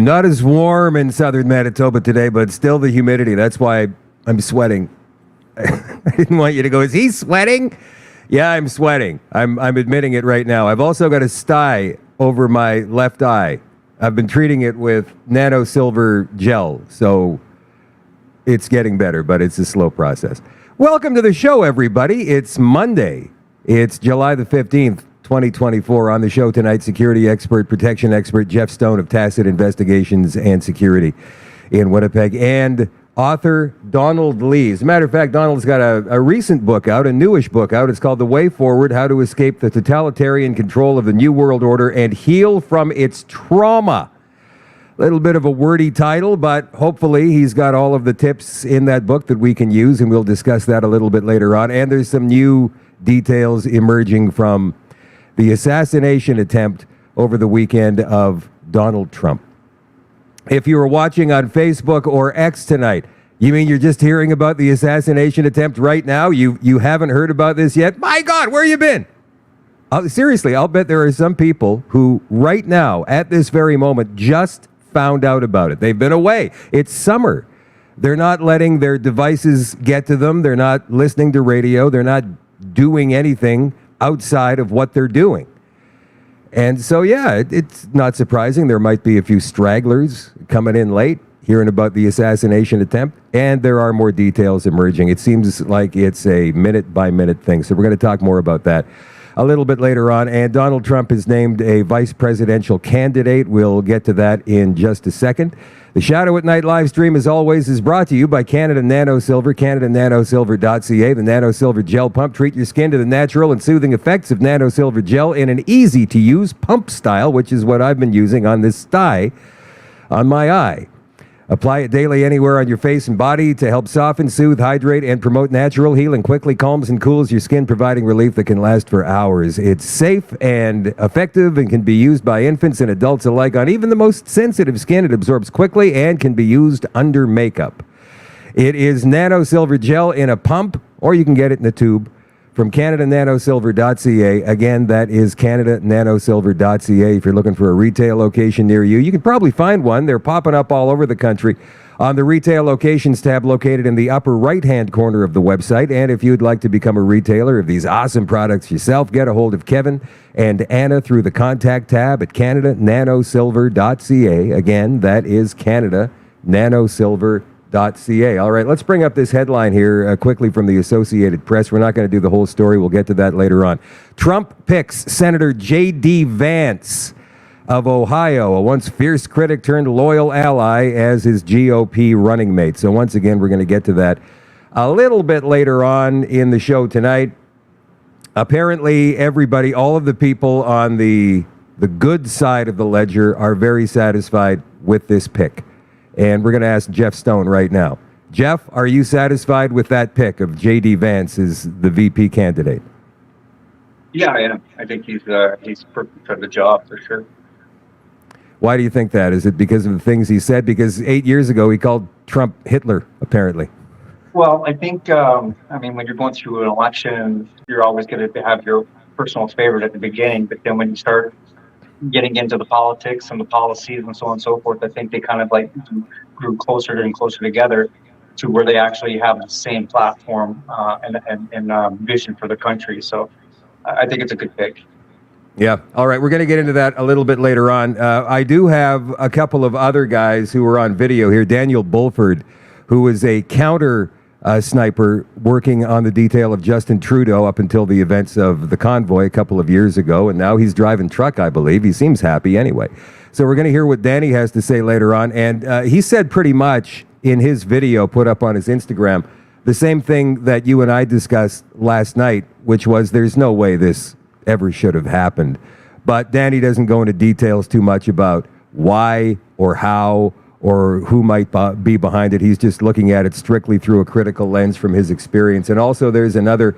Not as warm in southern Manitoba today, but still the humidity. That's why I'm sweating. I didn't want you to go, is he sweating? Yeah, I'm sweating. I'm admitting it right now. I've also got a sty over my left eye. I've been treating it with nano silver gel, so it's getting better, but it's a slow process. Welcome to the show, everybody. It's Monday. It's July the 15th. 2024. On the show tonight, security expert, protection expert Jeff Stone of Tacit Investigations and Security in Winnipeg, and author Donald Lee. As a matter of fact, Donald's got a recent book out, a newish book out. It's called The Way Forward, How to Escape the Totalitarian Control of the New World Order and Heal from Its Trauma. A little bit of a wordy title, but hopefully he's got all of the tips in that book that we can use, and we'll discuss that a little bit later on. And there's some new details emerging from the assassination attempt over the weekend of Donald Trump. If you were watching on Facebook or X tonight, you mean you're just hearing about the assassination attempt right now? You haven't heard about this yet? My God, where you been? Seriously, I'll bet there are some people who right now, at this very moment, just found out about it. They've been away. It's summer. They're not letting their devices get to them. They're not listening to radio. They're not doing anything outside of what they're doing. And so, yeah, it's not surprising. There might be a few stragglers coming in late, hearing about the assassination attempt, and there are more details emerging. It seems like it's a minute-by-minute thing, so we're going to talk more about that a little bit later on. And Donald Trump is named a vice presidential candidate. We'll get to that in just a second. The Shadow at Night live stream, as always, is brought to you by Canada Nano Silver, CanadaNanoSilver.ca. The Nano Silver Gel Pump. Treat your skin to the natural and soothing effects of Nano Silver Gel in an easy-to-use pump style, which is what I've been using on this sty on my eye. Apply it daily anywhere on your face and body to help soften, soothe, hydrate, and promote natural healing. Quickly calms and cools your skin, providing relief that can last for hours. It's safe and effective and can be used by infants and adults alike on even the most sensitive skin. It absorbs quickly and can be used under makeup. It is Nano Silver Gel in a pump, or you can get it in a tube from CanadaNanoSilver.ca. Again, that is CanadaNanoSilver.ca. If you're looking for a retail location near you, you can probably find one. They're popping up all over the country on the Retail Locations tab located in the upper right-hand corner of the website. And if you'd like to become a retailer of these awesome products yourself, get a hold of Kevin and Anna through the Contact tab at CanadaNanoSilver.ca. Again, that is CanadaNanoSilver.ca. All right, let's bring up this headline here quickly from the Associated Press. We're not going to do the whole story. We'll get to that later on. Trump picks Senator J.D. Vance of Ohio, a once fierce critic turned loyal ally, as his GOP running mate. So once again, we're going to get to that a little bit later on in the show tonight. Apparently, everybody, all of the people on the good side of the ledger are very satisfied with this pick. And we're going to ask Jeff Stone right now. Jeff, are you satisfied with that pick of J.D. Vance as the VP candidate? Yeah, I am. I think he's perfect for the job for sure. Why do you think that? Is it because of the things he said? Because 8 years ago he called Trump Hitler, apparently. Well, I think when you're going through an election, you're always going to have your personal favorite at the beginning, but then when you start getting into the politics and the policies and so on and so forth, I think they kind of like grew closer and closer together to where they actually have the same platform and vision for the country. So I think it's a good pick. Yeah. All right. We're going to get into that a little bit later on. I do have a couple of other guys who are on video here. Daniel Bulford, who is a counter sniper working on the detail of Justin Trudeau up until the events of the convoy a couple of years ago. And now he's driving truck, I believe. He seems happy anyway. So we're going to hear what Danny has to say later on. And he said pretty much in his video put up on his Instagram the same thing that you and I discussed last night, which was there's no way this ever should have happened. But Danny doesn't go into details too much about why or how or who might be behind it. He's just looking at it strictly through a critical lens from his experience. And also there's another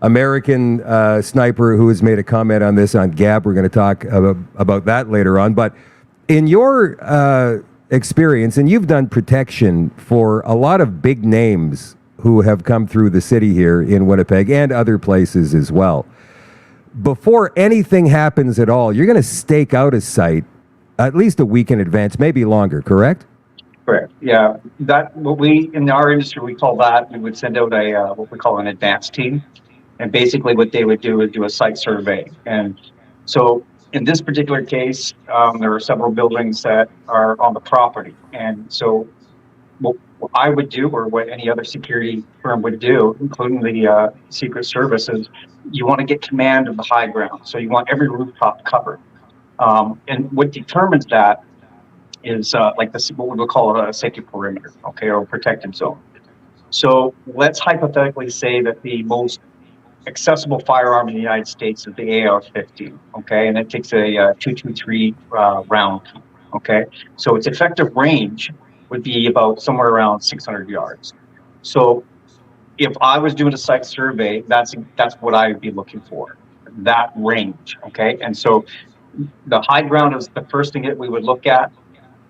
American sniper who has made a comment on this on Gab. We're going to talk about that later on. But in your experience, and you've done protection for a lot of big names who have come through the city here in Winnipeg and other places as well. Before anything happens at all, you're going to stake out a site at least a week in advance, maybe longer, correct? Correct. Yeah. In our industry, we call that, we would send out what we call an advance team. And basically what they would do is do a site survey. And so in this particular case, there are several buildings that are on the property. And so what I would do, or what any other security firm would do, including the Secret Service, is you want to get command of the high ground. So you want every rooftop covered. And what determines that is like this, what we would call a safety perimeter, okay, or a protected zone. So let's hypothetically say that the most accessible firearm in the United States is the AR-15, okay, and it takes a .223 round, okay. So its effective range would be about somewhere around 600 yards. So if I was doing a site survey, that's what I would be looking for, that range, okay. And so the high ground is the first thing that we would look at.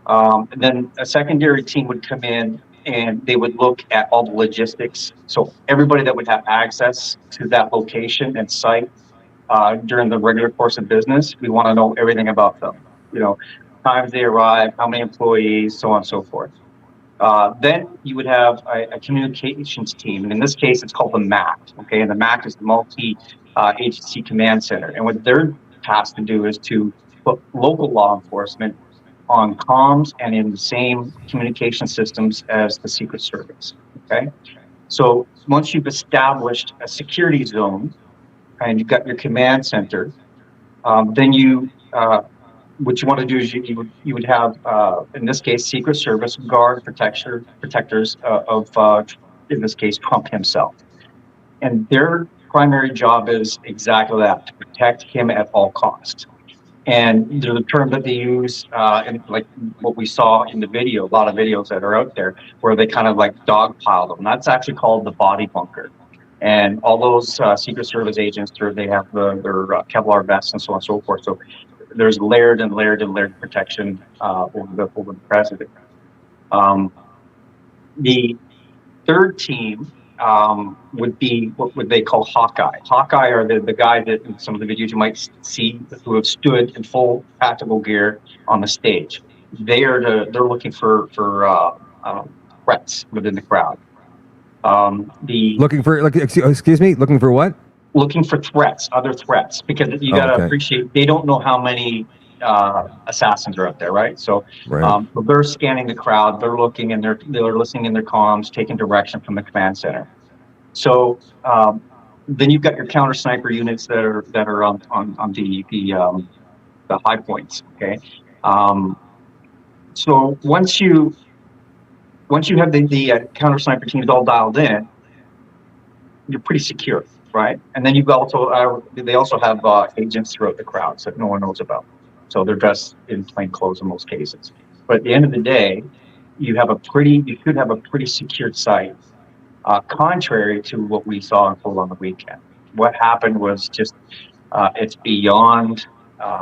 And then a secondary team would come in and they would look at all the logistics. So everybody that would have access to that location and site during the regular course of business, we want to know everything about them. You know, times they arrive, how many employees, so on and so forth. Then you would have a communications team, and in this case, it's called the MAC. Okay, and the MAC is the Multi-Agency Command Center, and what they're tasked to do is to put local law enforcement on comms and in the same communication systems as the Secret Service. Okay, so once you've established a security zone and you've got your command center, then you what you want to do is you would have in this case Secret Service guard protectors of in this case Trump himself, and their primary job is exactly that, to protect him at all costs. And there's a term that they use, and like what we saw in the video, a lot of videos that are out there, where they kind of like dogpile them. That's actually called the body bunker. And all those Secret Service agents, they have their Kevlar vests and so on and so forth. So there's layered and layered and layered protection over the president. The third team would be what would they call Hawkeye. Hawkeye are the guy that in some of the videos you might see who have stood in full tactical gear on the stage. They're looking for threats within the crowd. Looking for what? Looking for threats, other threats, because you got to appreciate they don't know how many assassins are out there, right? So, so they're scanning the crowd, they're looking, and they're listening in their comms, taking direction from the command center. So then you've got your counter sniper units that are on the high points. Okay, so once you have the counter sniper teams all dialed in, you're pretty secure, right? And then you've also they also have agents throughout the crowds that no one knows about. So they're dressed in plain clothes in most cases. But at the end of the day, you should have a pretty secured site. Contrary to what we saw unfold on the weekend. What happened was just it's beyond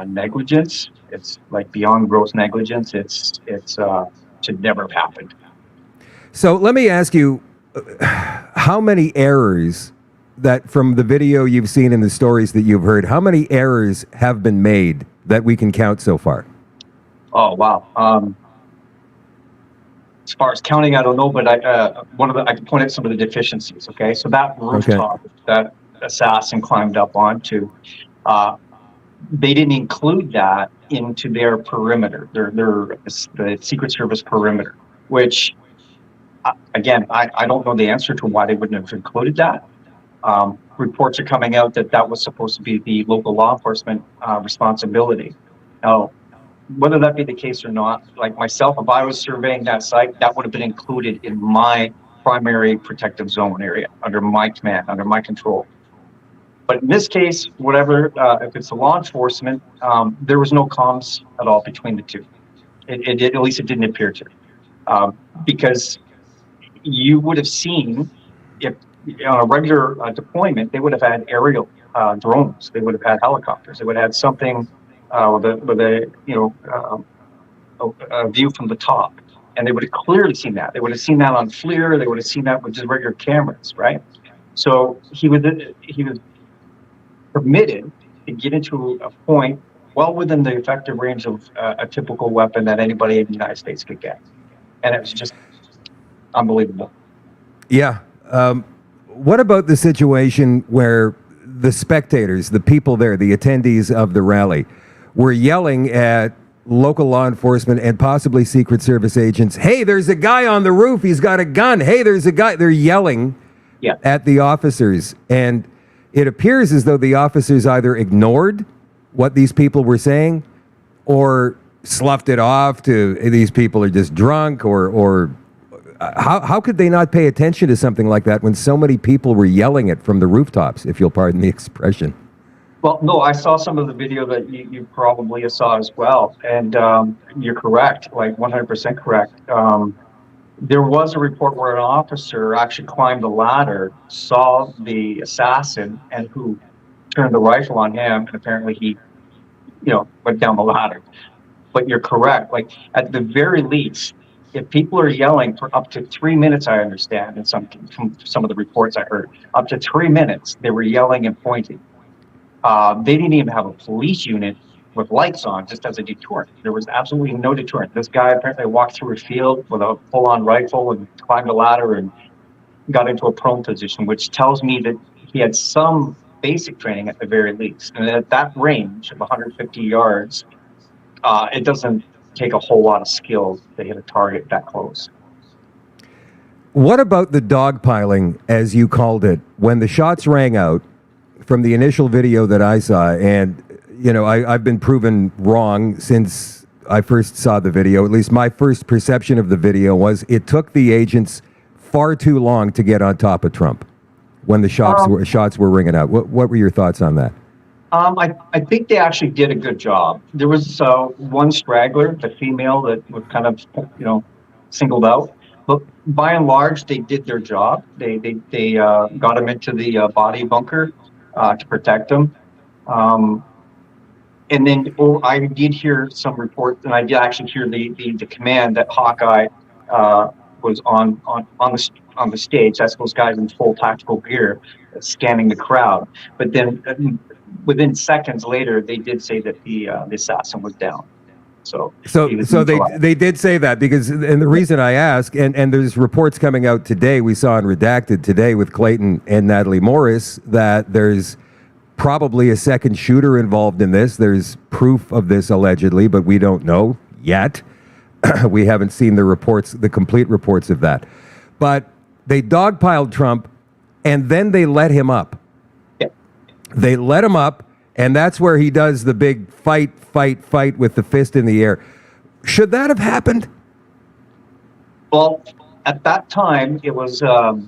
negligence. It's like beyond gross negligence. It's should never have happened. So let me ask you, how many errors that from the video you've seen and the stories that you've heard, how many errors have been made that we can count so far? Oh wow. As far as counting, I don't know, but I can point out some of the deficiencies. Okay, so that rooftop that assassin climbed up onto, they didn't include that into their perimeter, the Secret Service perimeter, which again, I don't know the answer to why they wouldn't have included that. Reports are coming out that that was supposed to be the local law enforcement responsibility. Now, whether that be the case or not, like myself, if I was surveying that site, that would have been included in my primary protective zone area, under my command, under my control. But in this case, whatever, if it's a law enforcement, there was no comms at all between the two. At least it didn't appear to. Because you would have seen, if on a regular deployment, they would have had aerial drones, they would have had helicopters, they would have had something with a view from the top, and they would have clearly seen that. They would have seen that on FLIR. They would have seen that with just regular cameras, right? So he was permitted to get into a point well within the effective range of a typical weapon that anybody in the United States could get, and it was just unbelievable. Yeah. What about the situation where the spectators, the people there, the attendees of the rally, were yelling at local law enforcement and possibly Secret Service agents, "Hey, there's a guy on the roof. He's got a gun. Hey, there's a guy." They're yelling at the officers. And it appears as though the officers either ignored what these people were saying or sloughed it off to these people are just drunk or how could they not pay attention to something like that when so many people were yelling it from the rooftops, if you'll pardon the expression? Well, no, I saw some of the video that you probably saw as well, and you're correct, like 100% correct. There was a report where an officer actually climbed the ladder, saw the assassin, and who turned the rifle on him, and apparently he, went down the ladder. But you're correct. Like at the very least, if people are yelling for up to 3 minutes, I understand, from some of the reports I heard, up to 3 minutes, they were yelling and pointing. They didn't even have a police unit with lights on, just as a deterrent. There was absolutely no deterrent. This guy apparently walked through a field with a full-on rifle and climbed a ladder and got into a prone position, which tells me that he had some basic training at the very least. And at that range of 150 yards, it doesn't take a whole lot of skill to hit a target that close. What about the dogpiling, as you called it, when the shots rang out from the initial video that I saw? And, I've been proven wrong since I first saw the video. At least my first perception of the video was it took the agents far too long to get on top of Trump when the shots were ringing out. What were your thoughts on that? I think they actually did a good job. There was one straggler, the female, that was kind of, singled out. But by and large, they did their job. They got him into the body bunker to protect him. And then I did hear some reports, and I did actually hear the command that Hawkeye was on the stage. That's those guys in full tactical gear scanning the crowd. But then within seconds later, they did say that the assassin was down. So they did say that because, and the reason I ask, and there's reports coming out today, we saw in Redacted today with Clayton and Natalie Morris, that there's probably a second shooter involved in this. There's proof of this allegedly, but we don't know yet. We haven't seen the reports, the complete reports of that. But they dogpiled Trump, and then they let him up. Yeah. They let him up, and that's where he does the big fight with the fist in the air. Should that have happened? Well, at that time, it was all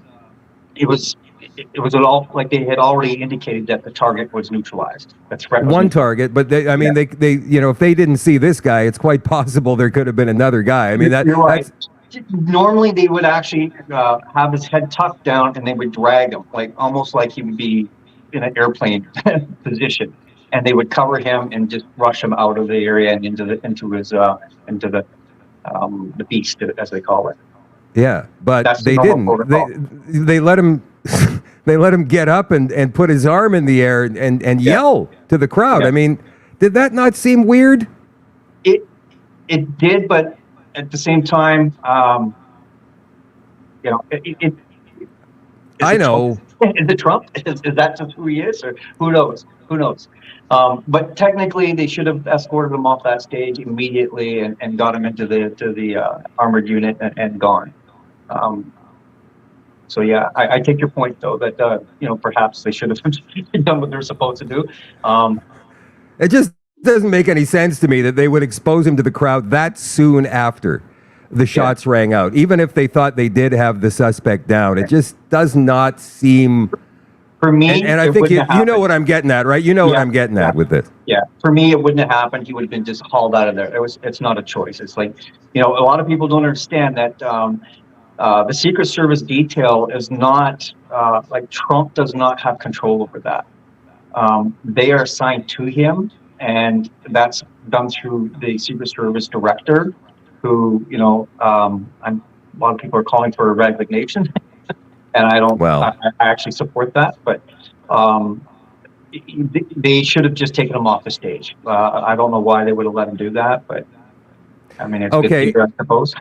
like they had already indicated that the target was neutralized. That's right. One target, but they if they didn't see this guy, it's quite possible there could have been another guy. I mean, you're right. Normally, they would actually have his head tucked down, and they would drag him, like almost like he would be in an airplane position, and they would cover him and just rush him out of the area and into the beast, as they call it. Yeah, but That's the they normal didn't. protocol. They let him they let him get up and put his arm in the air and yell to the crowd. Yeah. I mean, did that not seem weird? It did, but at the same time, is I it know. Trump? Is it Trump? Is that just who he is, or who knows? Who knows? But technically, they should have escorted him off that stage immediately and got him into the armored unit and gone. So yeah, I take your point though that perhaps they should have done what they're supposed to do. It just doesn't make any sense to me that they would expose him to the crowd that soon after the shots rang out, even if they thought they did have the suspect down. It just does not seem. For me, and I it think wouldn't you have know happened. what I'm getting at, right? You know what I'm getting at with this. Yeah, for me, it wouldn't have happened. He would have been just hauled out of there. It's not a choice. It's like, a lot of people don't understand that the Secret Service detail is not like Trump does not have control over that. They are assigned to him, and that's done through the Secret Service director, who a lot of people are calling for a resignation. And I don't. Well, I actually support that, but they should have just taken him off the stage. I don't know why they would have let him do that, but I mean, it's okay. good to hear, I suppose.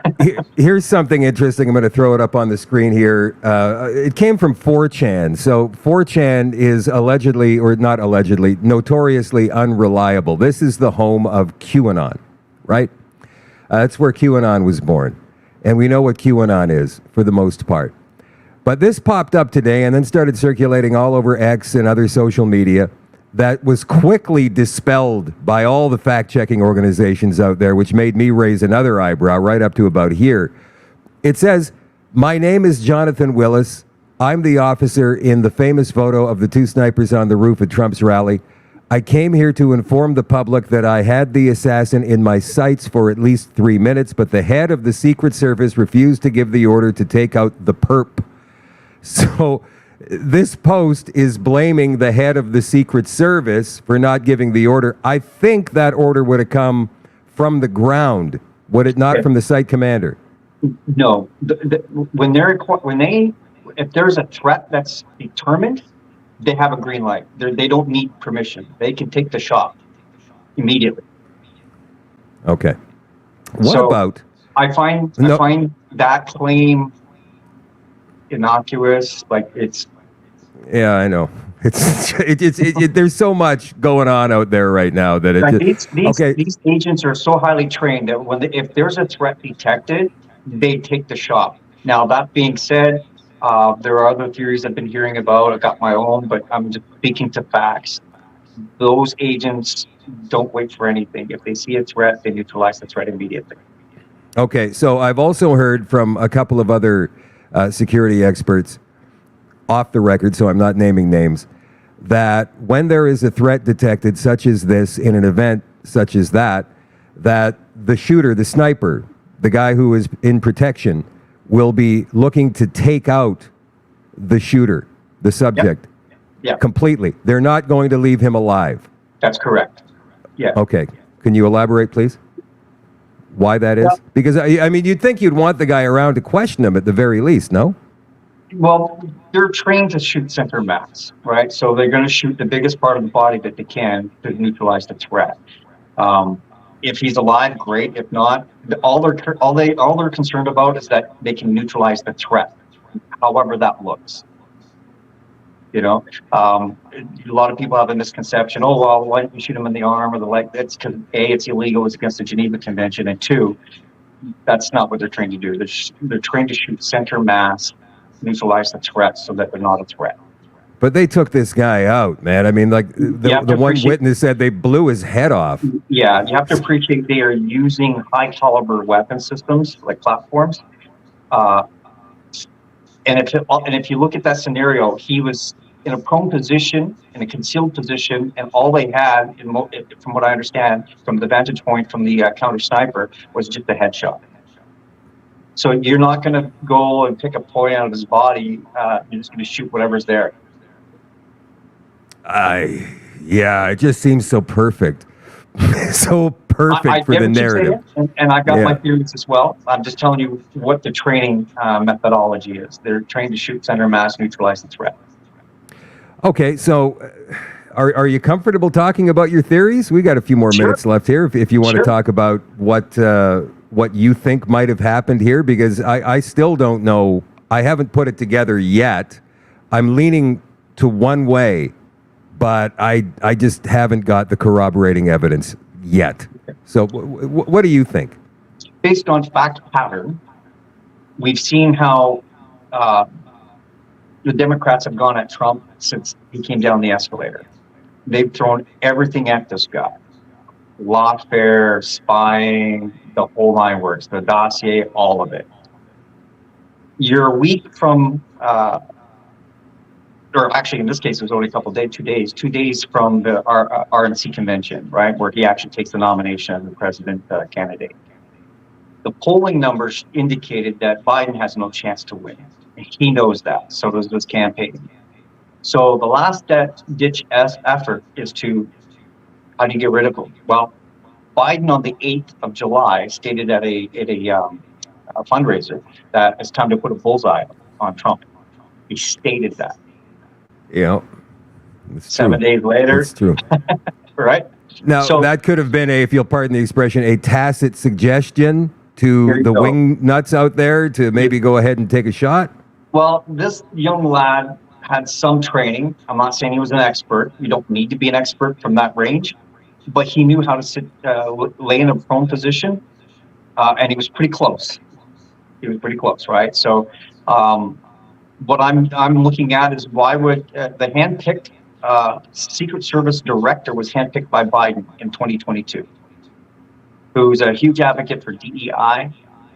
Here's something interesting. I'm going to throw it up on the screen here. It came from 4chan. So 4chan is allegedly, or not allegedly, notoriously unreliable. This is the home of QAnon, right? That's where QAnon was born, and we know what QAnon is for the most part. But this popped up today and then started circulating all over X and other social media. That was quickly dispelled by all the fact-checking organizations out there, which made me raise another eyebrow right up to about here. It says, "My name is Jonathan Willis. I'm the officer in the famous photo of the two snipers on the roof at Trump's rally. I came here to inform the public that I had the assassin in my sights for at least 3 minutes, but the head of the Secret Service refused to give the order to take out the perp." So this post is blaming the head of the Secret Service for not giving the order. I think that order would have come from the ground, would it not, from the site commander? No, if there's a threat that's determined, they have a green light. They don't need permission. They can take the shot immediately. Okay. What about? I find that claim innocuous. Like it's. Yeah, I know. There's so much going on out there right now that these agents are so highly trained that if there's a threat detected, they take the shot. Now that being said, there are other theories I've been hearing about. I got my own, but I'm just speaking to facts. Those agents don't wait for anything. If they see a threat, they neutralize the threat immediately. Okay, so I've also heard from a couple of other security experts off the record, so I'm not naming names, that when there is a threat detected such as this in an event such as that the shooter, the sniper, the guy who is in protection, will be looking to take out the shooter, the subject, completely. They're not going to leave him alive. That's correct. Yeah. Okay. Can you elaborate, please? Why that is? Well, because, I mean, you'd think you'd want the guy around to question him at the very least, no? Well, they're trained to shoot center mass, right? So they're going to shoot the biggest part of the body that they can to neutralize the threat. If he's alive, great. If not, all they're concerned about is that they can neutralize the threat, however that looks. A lot of people have a misconception. Oh, well, why don't you shoot him in the arm or the leg? That's because A, it's illegal. It's against the Geneva Convention, and two, that's not what they're trained to do. They're trained to shoot center mass, neutralize the threat, so that they're not a threat. But they took this guy out, man. I mean, like the one witness said they blew his head off. Yeah, you have to appreciate they are using high caliber weapon systems like platforms. And if you look at that scenario, he was in a prone position, in a concealed position, and all they had, from what I understand, from the vantage point from the counter sniper, was just a headshot. So you're not going to go and pick a point out of his body. You're just going to shoot whatever's there. Yeah, it just seems so perfect. So perfect I for get the what you're narrative. saying, and I've got Yeah. my theories as well. I'm just telling you what the training methodology is. They're trained to shoot, center, mass, neutralize the threat. Okay, so are you comfortable talking about your theories? We got a few more Sure. minutes left here. If you want Sure. to talk about what you think might have happened here, because I still don't know. I haven't put it together yet. I'm leaning to one way, but I just haven't got the corroborating evidence yet. So what do you think? Based on fact pattern, we've seen how the Democrats have gone at Trump since he came down the escalator. They've thrown everything at this guy. Lawfare, spying, the whole nine words, the dossier, all of it. You're a week from, or actually in this case, it was only a couple of days, 2 days from the RNC convention, right, where he actually takes the nomination of the president candidate. The polling numbers indicated that Biden has no chance to win. He knows that. So does his campaign. So the last ditch effort is to, how do you get rid of him? Well, Biden on the 8th of July stated at a fundraiser that it's time to put a bullseye on Trump. He stated that. Yeah, it's 7 true. days later, It's true. right? Now, So- that could have been if you'll pardon the expression, a tacit suggestion Here to you the go. wing nuts out there to maybe go ahead and take a shot. Well, this young lad had some training. I'm not saying he was an expert. You don't need to be an expert from that range, but he knew how to sit, lay in a prone position, and he was pretty close. He was pretty close, right? So, what I'm looking at is why would the handpicked Secret Service director was handpicked by Biden in 2022, who's a huge advocate for DEI.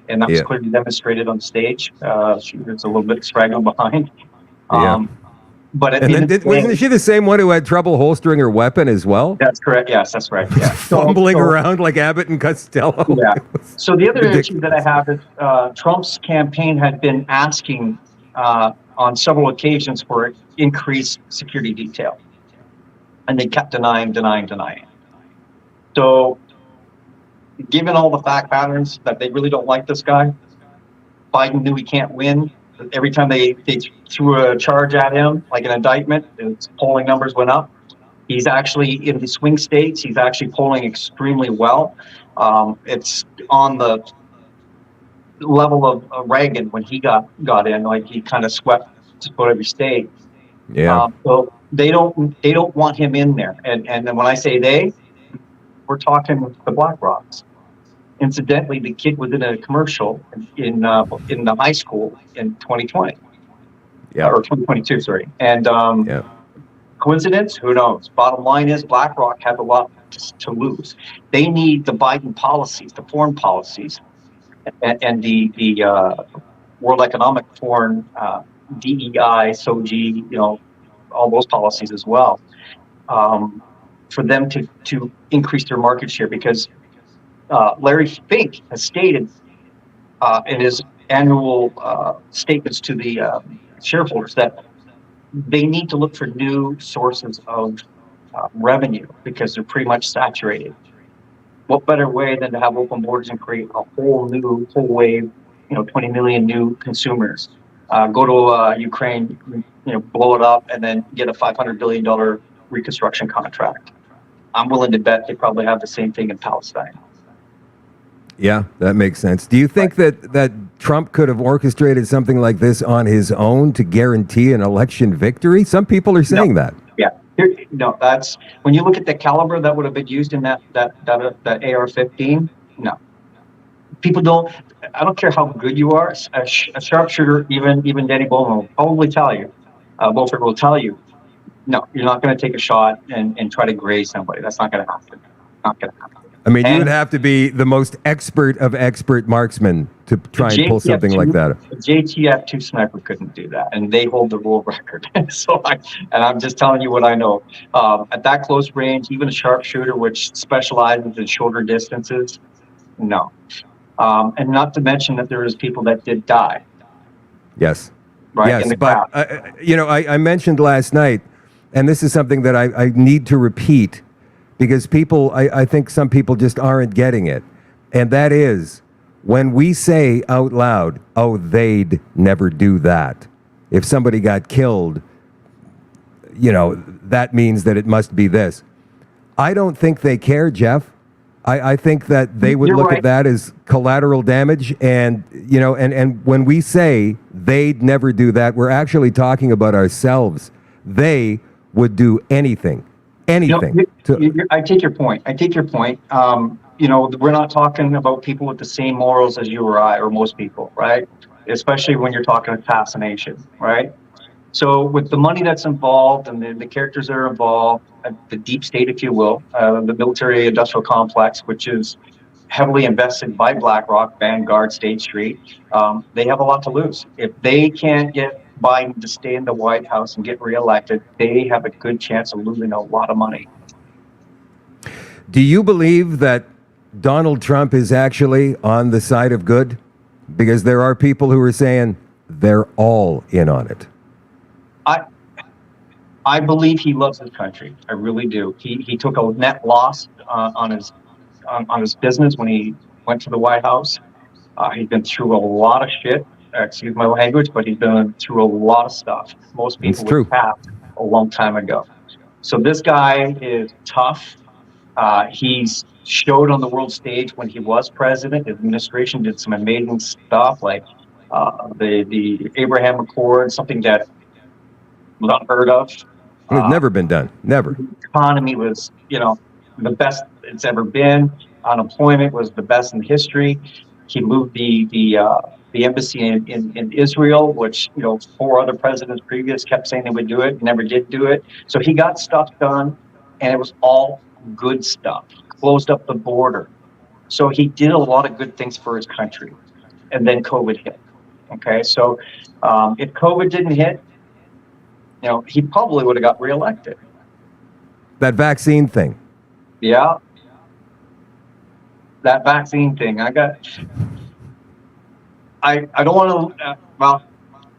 And that was Yeah. clearly demonstrated on stage. She was a little bit straggling behind. Yeah. But at And the then end of the wasn't day, she the same one who had trouble holstering her weapon as well? that's correct. Yes, that's right. Yeah. Fumbling around like Abbott and Costello. Yeah. So the other Ridiculous. issue that I have is Trump's campaign had been asking on several occasions for increased security detail, and they kept denying. So, given all the fact patterns that they really don't like this guy, Biden knew he can't win. Every time they threw a charge at him, like an indictment, his polling numbers went up. He's actually in the swing states. He's actually polling extremely well. It's on the level of Reagan when he got in. Like he kind of swept just about every state. Yeah. So they don't want him in there. And then when I say they, we're talking the BlackRocks. Incidentally, the kid was in a commercial in the high school in 2020, Yeah. or 2022, sorry. And Yeah. coincidence? Who knows? Bottom line is BlackRock has a lot to lose. They need the Biden policies, the foreign policies, and the World Economic Forum, DEI, SOGI, all those policies as well, for them to increase their market share, because Larry Fink has stated in his annual statements to the shareholders that they need to look for new sources of revenue because they're pretty much saturated. What better way than to have open borders and create a whole wave, 20 million new consumers, go to Ukraine, blow it up, and then get a $500 billion reconstruction contract. I'm willing to bet they probably have the same thing in Palestine. Yeah, that makes sense. Do you think that Trump could have orchestrated something like this on his own to guarantee an election victory? Some people are saying that. Yeah, no, that's when you look at the caliber that would have been used in that AR-15. No, people don't. I don't care how good you are. A sharpshooter, even Danny Bowman will probably tell you. Beaufort will tell you, no, you're not going to take a shot and try to graze somebody. That's not going to happen. Not going to happen. I mean, you would have to be the most expert of expert marksmen to try and pull something like that. The JTF-2 sniper couldn't do that, and they hold the world record. I'm just telling you what I know. At that close range, even a sharpshooter, which specializes in shorter distances, no. And not to mention that there is people that did die, Yes. right? Yes, In the but crowd. I mentioned last night, and this is something that I need to repeat because I think some people just aren't getting it, and that is when we say out loud, "Oh, they'd never do that." If somebody got killed, that means that it must be this. I don't think they care, Jeff. I think that they would You're look right. at that as collateral damage. And, and when we say they'd never do that, we're actually talking about ourselves. They would do anything. I take your point. I take your point. We're not talking about people with the same morals as you or I or most people, right? Especially when you're talking assassination, right? So with the money that's involved and the characters that are involved, the deep state, if you will, the military industrial complex, which is heavily invested by BlackRock, Vanguard, State Street, they have a lot to lose. If they can't get Biden to stay in the White House and get reelected, they have a good chance of losing a lot of money. Do you believe that Donald Trump is actually on the side of good? Because there are people who are saying they're all in on it. I believe he loves his country. I really do. He took a net loss on his business when he went to the White House. He's been through a lot of shit. Excuse my language, but he's been through a lot of stuff. Most people would have a long time ago. So this guy is tough. He's showed on the world stage when he was president. His administration did some amazing stuff, like the Abraham Accord, something that was unheard of. It's never been done. Never. The economy was, the best it's ever been. Unemployment was the best in history. He moved the embassy in Israel, which 4 other presidents previous kept saying they would do it, never did do it. So he got stuff done, and it was all good stuff. Closed up the border. So he did a lot of good things for his country, and then COVID hit. Okay, so if COVID didn't hit, he probably would have got reelected. That vaccine thing. Yeah. That vaccine thing. I don't want to,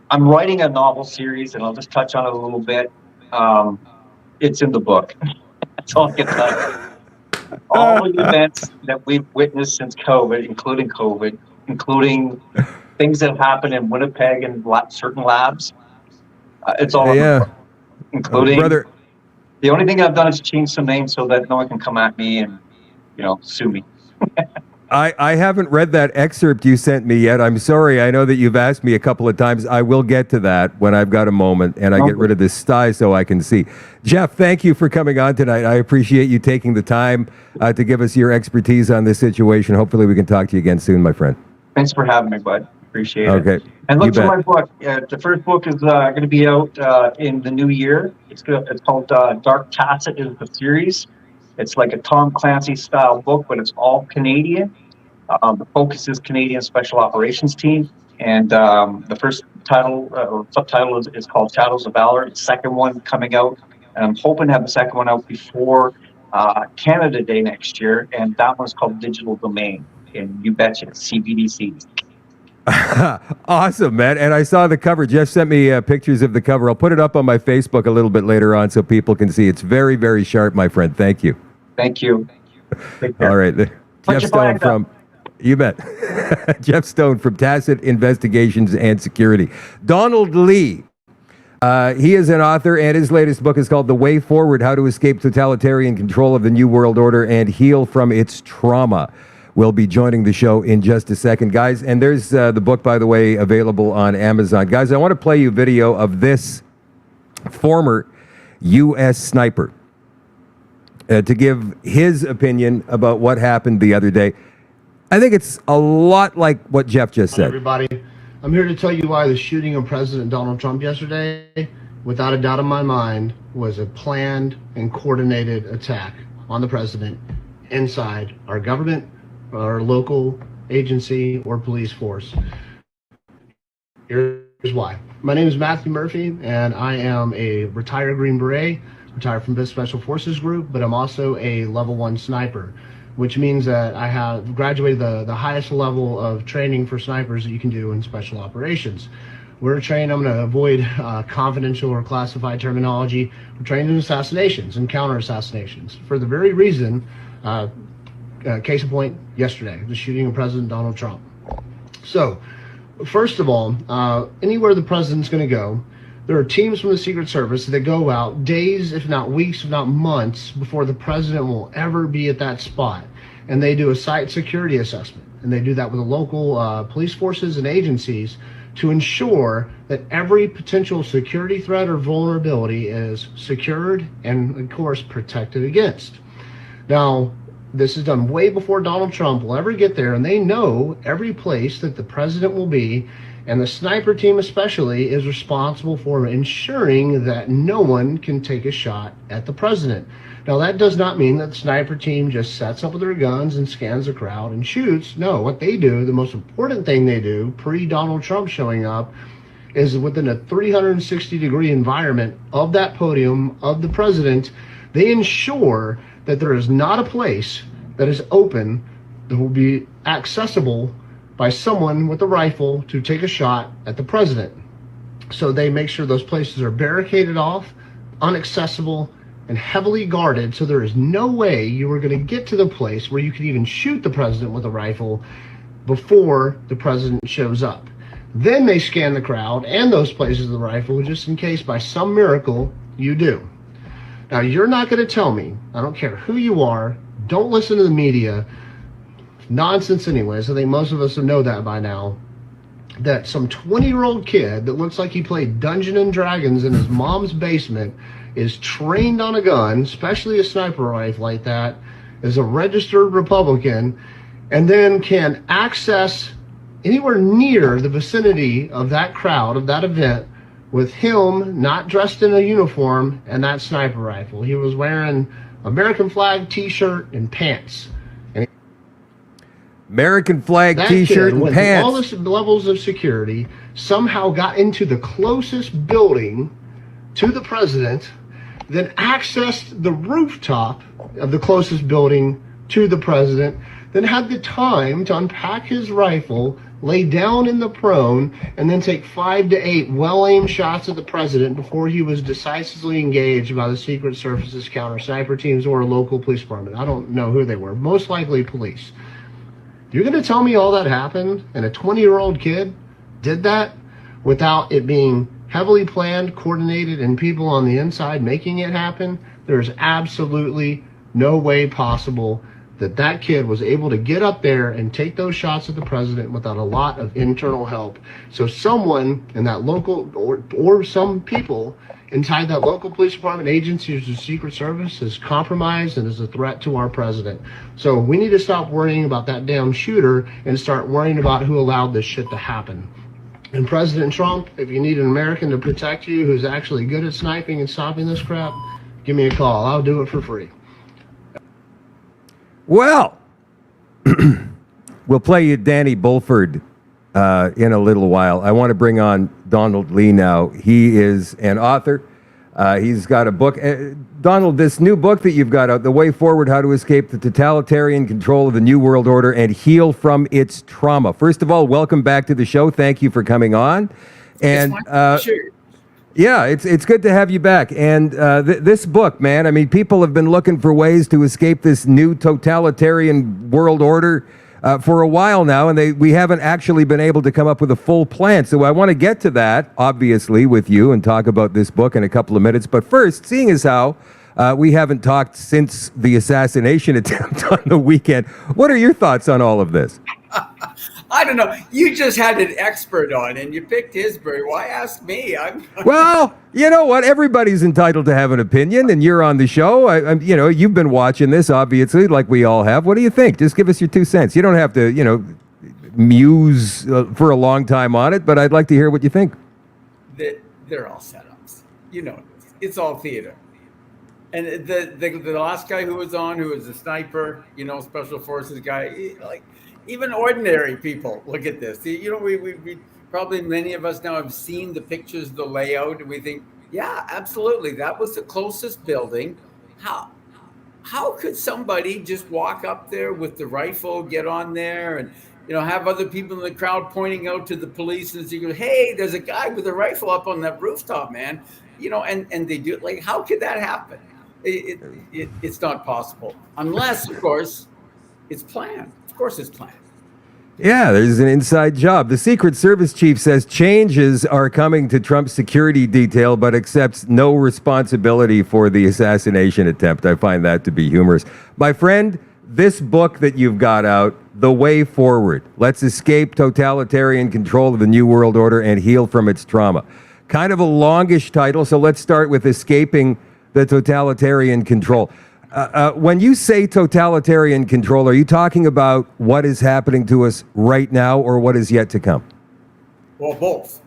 I'm writing a novel series, and I'll just touch on it a little bit. It's in the book. That's all I can tell you. All the events that we've witnessed since COVID, including things that have happened in Winnipeg and certain labs, it's all in the book, including brother. The only thing I've done is change some names so that no one can come at me and, sue me. I haven't read that excerpt you sent me yet. I'm sorry. I know that you've asked me a couple of times. I will get to that when I've got a moment and I get rid of this sty so I can see. Jeff, thank you for coming on tonight. I appreciate you taking the time to give us your expertise on this situation. Hopefully we can talk to you again soon, my friend. Thanks for having me, bud. Appreciate it. Okay. And look for my book. The first book is going to be out in the new year. It's called Dark Tacit is the series. It's like a Tom Clancy style book, but it's all Canadian. The focus is Canadian Special Operations Team. And the first title or subtitle is called Shadows of Valor. The second one coming out. And I'm hoping to have the second one out before Canada Day next year. And that one's called Digital Domain. And you betcha, CBDCs. Awesome, man. And I saw the cover. Jeff sent me pictures of the cover. I'll put it up on my Facebook a little bit later on so people can see. It's very, very sharp, my friend. Thank you. Thank you. All right. Jeff Stone from... You bet. Jeff Stone from Tacit Investigations and Security. Donald Lee. He is an author, and his latest book is called The Way Forward, How to Escape Totalitarian Control of the New World Order and Heal from Its Trauma. Will be joining the show in just a second, guys. And there's the book, by the way, available on Amazon. Guys, I want to play you video of this former U.S. sniper to give his opinion about what happened the other day. I think it's a lot like what Jeff just said. Everybody, I'm here to tell you why the shooting of President Donald Trump yesterday, without a doubt in my mind, was a planned and coordinated attack on the president inside our government, our local agency or police force. Here's why. My name is Matthew Murphy, and I am a retired Green Beret, retired from this Special Forces Group, but I'm also a level 1 sniper. which means that I have graduated the highest level of training for snipers that you can do in special operations. We're trained, I'm going to avoid confidential or classified terminology. We're trained in assassinations and counter assassinations for the very reason, case in point, yesterday, the shooting of President Donald Trump. So, first of all, anywhere the president's going to go, there are teams from the Secret Service that go out days, if not weeks, if not months, before the president will ever be at that spot. And they do a site security assessment. And they do that with the local police forces and agencies to ensure that every potential security threat or vulnerability is secured and, of course, protected against. Now, this is done way before Donald Trump will ever get there, and they know every place that the president will be, and the sniper team especially is responsible for ensuring that no one can take a shot at the president. Now, that does not mean that the sniper team just sets up with their guns and scans the crowd and shoots. No, what they do, the most important thing they do pre-Donald Trump showing up, is within a 360-degree environment of that podium of the president, they ensure that there is not a place that is open that will be accessible by someone with a rifle to take a shot at the president. So they make sure those places are barricaded off, inaccessible, and heavily guarded, so there is no way you are going to get to the place where you can even shoot the president with a rifle before the president shows up. Then they scan the crowd and those places of the rifle just in case by some miracle you do. Now, you're not going to tell me, I don't care who you are, don't listen to the media, nonsense anyways, I think most of us know that by now, that some 20-year-old kid that looks like he played Dungeons and Dragons in his mom's basement is trained on a gun, especially a sniper rifle like that, is a registered Republican, and then can access anywhere near the vicinity of that crowd, of that event, with him not dressed in a uniform and that sniper rifle. He was wearing American flag t-shirt and pants. American flag That t-shirt kid and went through all pants. the levels of security, somehow got into the closest building to the president, then accessed the rooftop of the closest building to the president, then had the time to unpack his rifle, lay down in the prone, and then take 5 to 8 well-aimed shots at the president before he was decisively engaged by the Secret Service's counter sniper teams or a local police department. I don't know who they were, most likely police. You're going to tell me all that happened and a 20-year-old kid did that without it being heavily planned, coordinated, and people on the inside making it happen? There's absolutely no way possible that that kid was able to get up there and take those shots at the president without a lot of internal help. So someone in that local, or some people inside that local police department, agencies, or Secret Service is compromised and is a threat to our president. So we need to stop worrying about that damn shooter and start worrying about who allowed this shit to happen. And President Trump, if you need an American to protect you who's actually good at sniping and stopping this crap, give me a call. I'll do it for free. Well, we'll play you Danny Bulford in a little while. I want to bring on Donald Lee now. He is an author. He's got a book. Donald, this new book that you've got out, The Way Forward, How to Escape the Totalitarian Control of the New World Order and Heal from Its Trauma. First of all, welcome back to the show. Thank you for coming on. And yeah, it's good to have you back. And this book, man, I mean, people have been looking for ways to escape this new totalitarian world order for a while now, and we haven't actually been able to come up with a full plan. So I want to get to that, obviously, with you and talk about this book in a couple of minutes. But first, seeing as how we haven't talked since the assassination attempt on the weekend, what are your thoughts on all of this? I don't know. You just had an expert on, and you picked Isbury. Why ask me? Well, you know what? Everybody's entitled to have an opinion, and you're on the show. You know, you've been watching this, obviously, like we all have. What do you think? Just give us your 2 cents. You don't have to, you know, muse for a long time on it, but I'd like to hear what you think. They're all setups. You know, it's all theater. And the last guy who was on, who was a sniper, you know, special forces guy, like, even ordinary people look at this. You know, we probably many of us now have seen the pictures, the layout, and we think, yeah, absolutely, that was the closest building. How? how could somebody just walk up there with the rifle, get on there, and have other people in the crowd pointing out to the police and say, "Hey, there's a guy with a rifle up on that rooftop, man." And they do it. Like, how could that happen? It's not possible unless, of course, it's planned. Of course, it's planned. Yeah, there's an inside job. The Secret Service chief says changes are coming to Trump's security detail, but accepts no responsibility for the assassination attempt. I find that to be humorous. My friend, this book that you've got out, The Way Forward, Let's Escape Totalitarian Control of the New World Order and Heal from Its Trauma. Kind of a longish title, so let's start with Escaping the Totalitarian Control. When you say totalitarian control, are you talking about what is happening to us right now or what is yet to come? Well, both.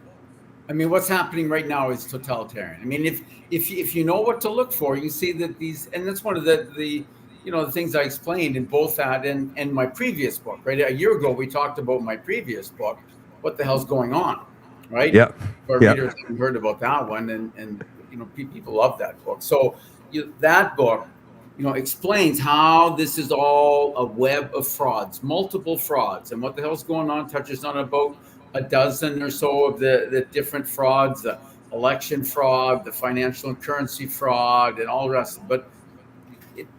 I mean, what's happening right now is totalitarian. I mean, if you know what to look for, you see that these, and that's one of the things I explained in both that and my previous book, right? A year ago, we talked about my previous book, What the Hell's Going On, right? Yeah. Our readers haven't heard about that one, and people love that book. So that book, explains how this is all a web of frauds, multiple frauds, and what the hell's going on, touches on about a dozen or so of the different frauds, the election fraud, the financial and currency fraud, and all the rest. But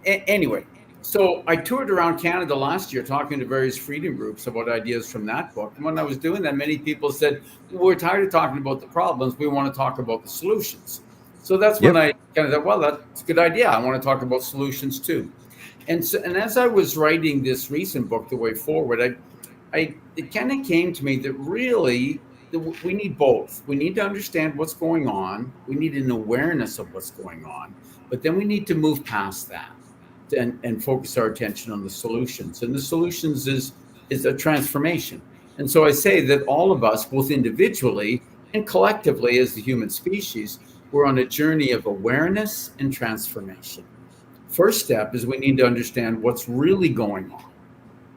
anyway, so I toured around Canada last year talking to various freedom groups about ideas from that book. And when I was doing that, many people said, we're tired of talking about the problems. We want to talk about the solutions. So that's when I kind of thought, well, that's a good idea. I want to talk about solutions too. And as I was writing this recent book, The Way Forward, it kind of came to me that really we need both. We need to understand what's going on. We need an awareness of what's going on. But then we need to move past that and focus our attention on the solutions. And the solutions is a transformation. And so I say that all of us, both individually and collectively as the human species, we're on a journey of awareness and transformation. First step is we need to understand what's really going on,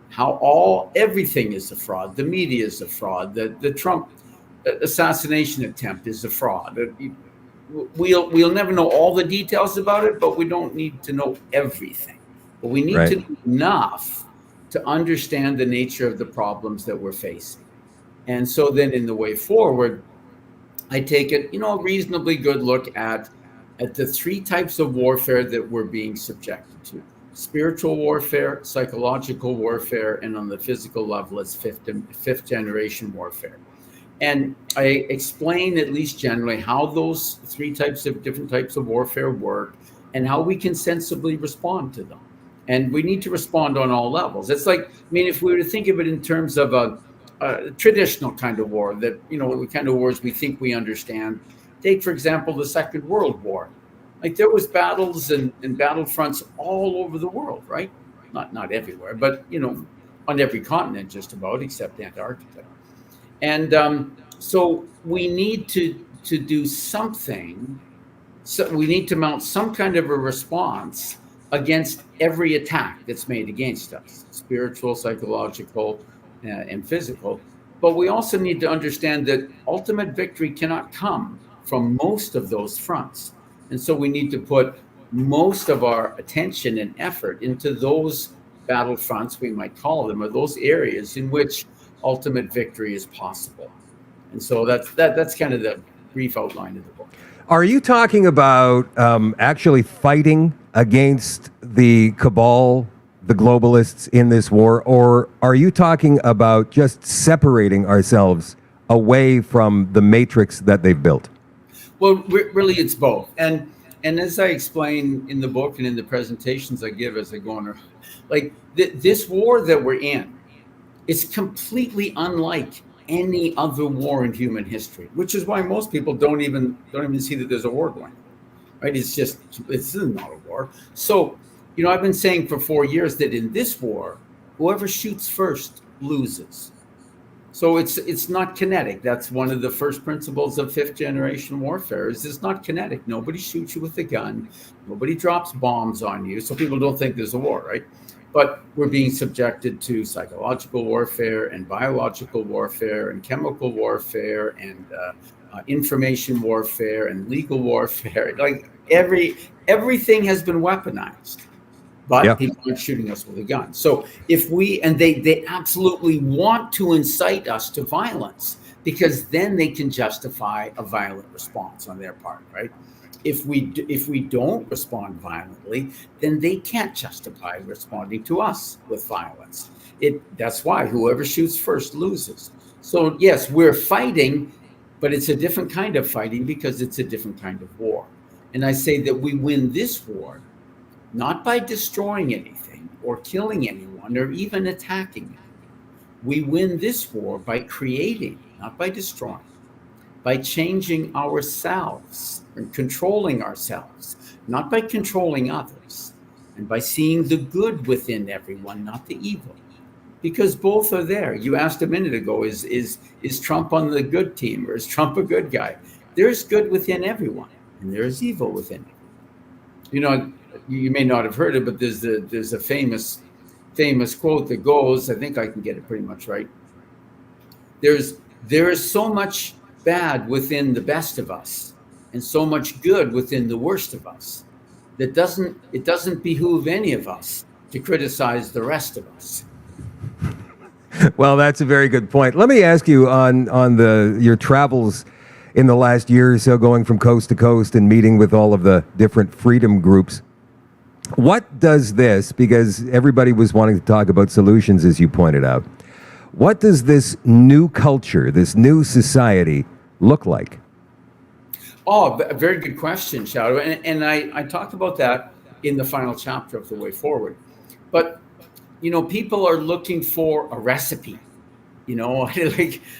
how everything is a fraud. The media is a fraud. The Trump assassination attempt is a fraud. We'll never know all the details about it, but we don't need to know everything. But we need to know enough to understand the nature of the problems that we're facing. And so then in The Way Forward, I take it, a reasonably good look at the three types of warfare that we're being subjected to: spiritual warfare, psychological warfare, and on the physical level, it's fifth generation warfare. And I explain, at least generally, how those different types of warfare work and how we can sensibly respond to them. And we need to respond on all levels. It's like, if we were to think of it in terms of a traditional kind of war, that, the kind of wars we think we understand. Take, for example, the Second World War. Like, there was battles and battlefronts all over the world, right? Not everywhere, but, on every continent just about, except Antarctica. And so we need to do something. So we need to mount some kind of a response against every attack that's made against us, spiritual, psychological, and physical. But we also need to understand that ultimate victory cannot come from most of those fronts. And so we need to put most of our attention and effort into those battle fronts, we might call them, or those areas in which ultimate victory is possible. And so that's kind of the brief outline of the book. Are you talking about actually fighting against the cabal, the globalists in this war, or are you talking about just separating ourselves away from the matrix that they've built? Well, really, it's both. And as I explain in the book and in the presentations I give as I go on, like this war that we're in is completely unlike any other war in human history, which is why most people don't even see that there's a war going on, right? It's not a war. So, I've been saying for 4 years that in this war, whoever shoots first loses. So it's not kinetic. That's one of the first principles of fifth generation warfare. Is it's not kinetic. Nobody shoots you with a gun. Nobody drops bombs on you. So people don't think there's a war, right? But we're being subjected to psychological warfare and biological warfare and chemical warfare and information warfare and legal warfare. Like everything has been weaponized. but Yeah. people aren't shooting us with a gun. So if we, and they absolutely want to incite us to violence, because then they can justify a violent response on their part, right? If we don't respond violently, then they can't justify responding to us with violence. That's why whoever shoots first loses. So yes, we're fighting, but it's a different kind of fighting because it's a different kind of war. And I say that we win this war not by destroying anything or killing anyone or even attacking anyone. We win this war by creating, not by destroying, by changing ourselves and controlling ourselves, not by controlling others, and by seeing the good within everyone, not the evil. Because both are there. You asked a minute ago, is Trump on the good team or is Trump a good guy? There's good within everyone, and there's evil within everyone. You know, you may not have heard it, but there's a famous quote that goes, I think I can get it pretty much right. There is so much bad within the best of us and so much good within the worst of us that it doesn't behoove any of us to criticize the rest of us. Well, that's a very good point. Let me ask you on your travels in the last year or so, going from coast to coast and meeting with all of the different freedom groups. What does this, because everybody was wanting to talk about solutions, as you pointed out, what does this new culture, this new society look like? Oh, a very good question, Shadow. And I talked about that in the final chapter of The Way Forward. But, you know, people are looking for a recipe, you know,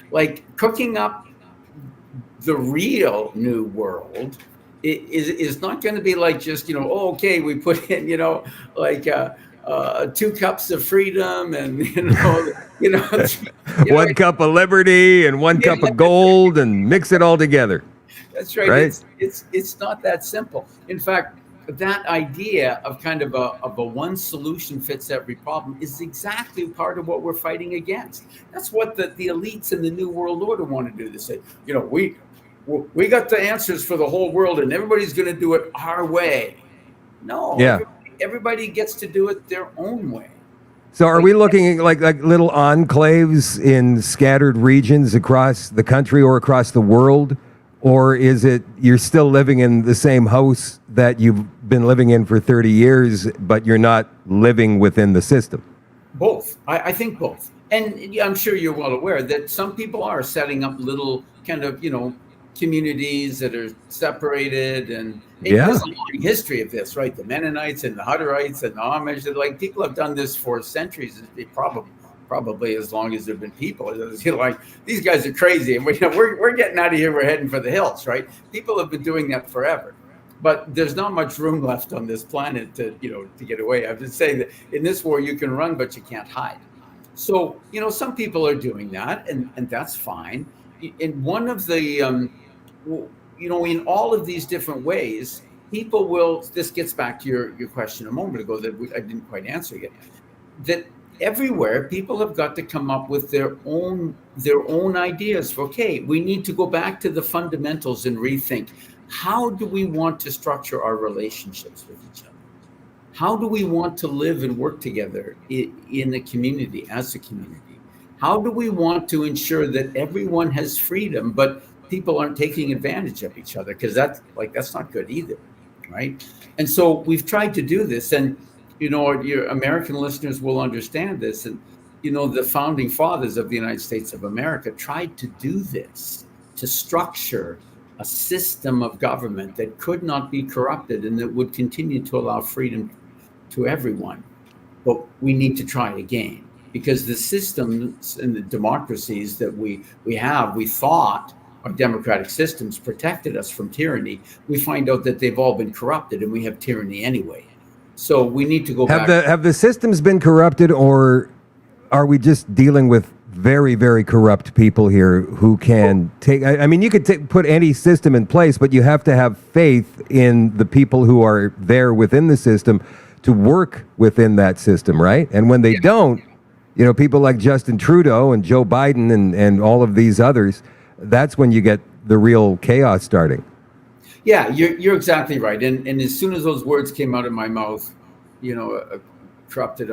like cooking up the real new world is not going to be like just, you know, oh, okay, we put in, you know, like 2 cups of freedom and, One cup of liberty and 1 cup of gold and mix it all together. That's right. Right? It's not that simple. In fact, that idea of kind of a one solution fits every problem is exactly part of what we're fighting against. That's what the elites in the New World Order want to do. They say, you know, we got the answers for the whole world and everybody's going to do it our way. No, Yeah. everybody gets to do it their own way. So are we looking at like little enclaves in scattered regions across the country or across the world? Or is it you're still living in the same house that you've been living in for 30 years, but you're not living within the system? Both. I think both. And I'm sure you're well aware that some people are setting up little kind of, you know, communities that are separated. And there's a long history of this, right? The Mennonites and the Hutterites and the Amish, like people have done this for centuries. Probably as long as there have been people. You know, like these guys are crazy, and we're getting out of here. We're heading for the hills, right? People have been doing that forever, but there's not much room left on this planet to get away. I've been saying that in this war you can run, but you can't hide. So you know, some people are doing that, and that's fine. In one of the, you know, in all of these different ways, people will. This gets back to your question a moment ago that I didn't quite answer yet. That everywhere people have got to come up with their own ideas for, okay, we need to go back to the fundamentals and rethink, how do we want to structure our relationships with each other? How do we want to live and work together in a community, as a community? How do we want to ensure that everyone has freedom, but people aren't taking advantage of each other? Because that's not good either, right? And so we've tried to do this, and you know, your American listeners will understand this. And, you know, the founding fathers of the United States of America tried to do this, to structure a system of government that could not be corrupted and that would continue to allow freedom to everyone. But we need to try again, because the systems and the democracies that we thought our democratic systems protected us from tyranny. We find out that they've all been corrupted and we have tyranny anyway. So we need to go back. Have the systems been corrupted, or are we just dealing with very, very corrupt people here who can take? I mean, you could put any system in place, but you have to have faith in the people who are there within the system to work within that system, right? And when they don't, you know, people like Justin Trudeau and Joe Biden and all of these others, that's when you get the real chaos starting. Yeah, you're exactly right. And as soon as those words came out of my mouth, corrupted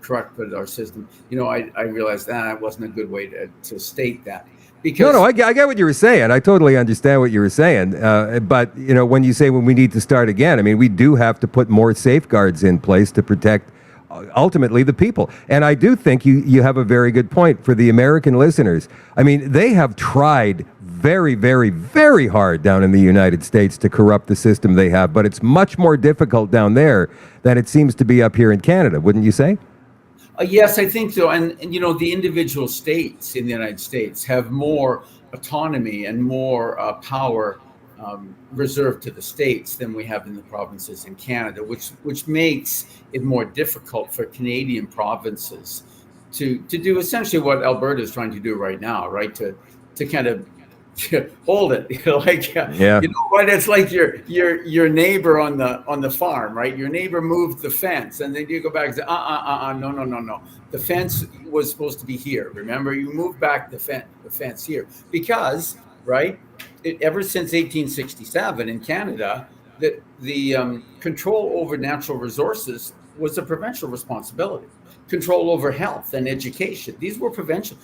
corrupted our system. I realized that wasn't a good way to state that. Because No, I get what you were saying. I totally understand what you were saying. But when you say when we need to start again, I mean, we do have to put more safeguards in place to protect ultimately the people. And I do think you have a very good point for the American listeners. I mean, they have tried very, very, very hard down in the United States to corrupt the system they have, but it's much more difficult down there than it seems to be up here in Canada, wouldn't you say? Yes, I think so. And the individual states in the United States have more autonomy and more power reserved to the states than we have in the provinces in Canada, which makes it more difficult for Canadian provinces to do essentially what Alberta is trying to do right now, right? To kind of hold it, Yeah. You know what? It's like your neighbor on the farm, right? Your neighbor moved the fence, and then you go back and say, no. The fence was supposed to be here. Remember, you moved back the fence here because, right? Ever since 1867 in Canada, the control over natural resources was a provincial responsibility. Control over health and education; these were provincial.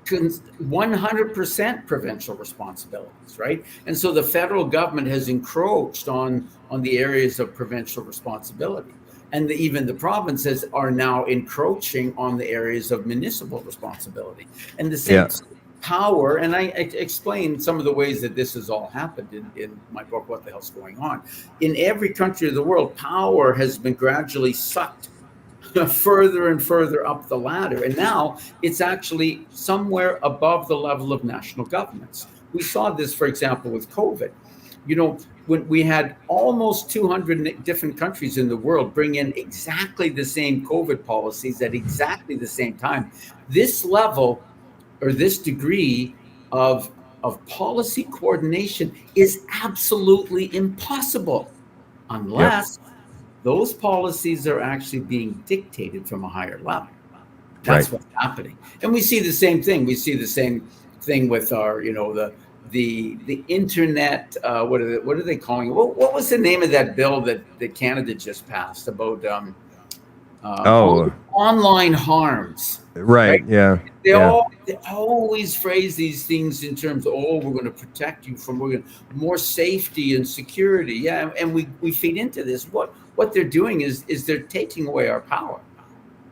100% provincial responsibilities, right? And so the federal government has encroached on the areas of provincial responsibility, and even the provinces are now encroaching on the areas of municipal responsibility. And the same power, and I explain some of the ways that this has all happened in my book, What the Hell's Going On? In every country of the world, power has been gradually sucked further and further up the ladder. And now it's actually somewhere above the level of national governments. We saw this, for example, with COVID. When we had almost 200 different countries in the world bring in exactly the same COVID policies at exactly the same time, this level or this degree of policy coordination is absolutely impossible unless those policies are actually being dictated from a higher level. That's what's happening. And we see the same thing. We see the same thing with our, the internet. What are they calling it? What was the name of that bill that Canada just passed about online harms? Right. Yeah. They always phrase these things in terms of, we're going to protect you from more safety and security. Yeah, and we feed into this. What they're doing is they're taking away our power,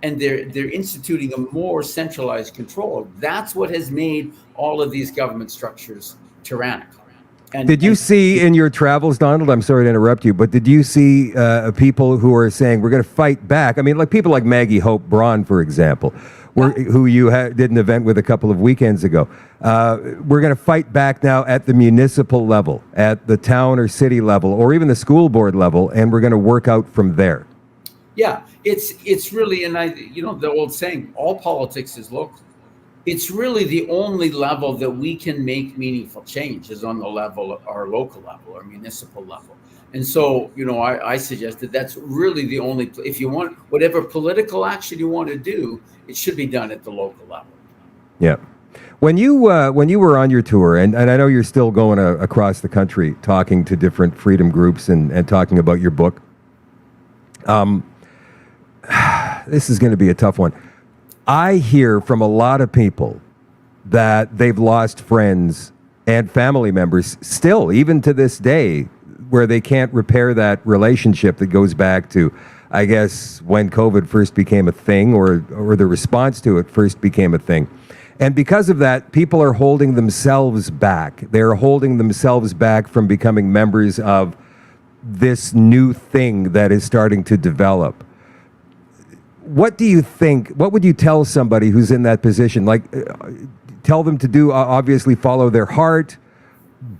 and they're instituting a more centralized control. That's what has made all of these government structures tyrannical. Did you see in your travels, Donald, I'm sorry to interrupt you, but did you see people who are saying we're going to fight back? I mean, like people like Maggie Hope Braun, for example, who you did an event with a couple of weekends ago. We're going to fight back now at the municipal level, at the town or city level, or even the school board level, and we're going to work out from there. Yeah, it's really, and the old saying, all politics is local. It's really the only level that we can make meaningful change is on the level, our local level, our municipal level. And so, I suggested that's really the only, if you want whatever political action you want to do, it should be done at the local level. Yeah. When you were on your tour, and I know you're still going across the country talking to different freedom groups and talking about your book, this is going to be a tough one. I hear from a lot of people that they've lost friends and family members still, even to this day, where they can't repair that relationship that goes back to, I guess, when COVID first became a thing or the response to it first became a thing. And because of that, people are holding themselves back. They're holding themselves back from becoming members of this new thing that is starting to develop. What do you think? What would you tell somebody who's in that position? Like, tell them to do, obviously, follow their heart.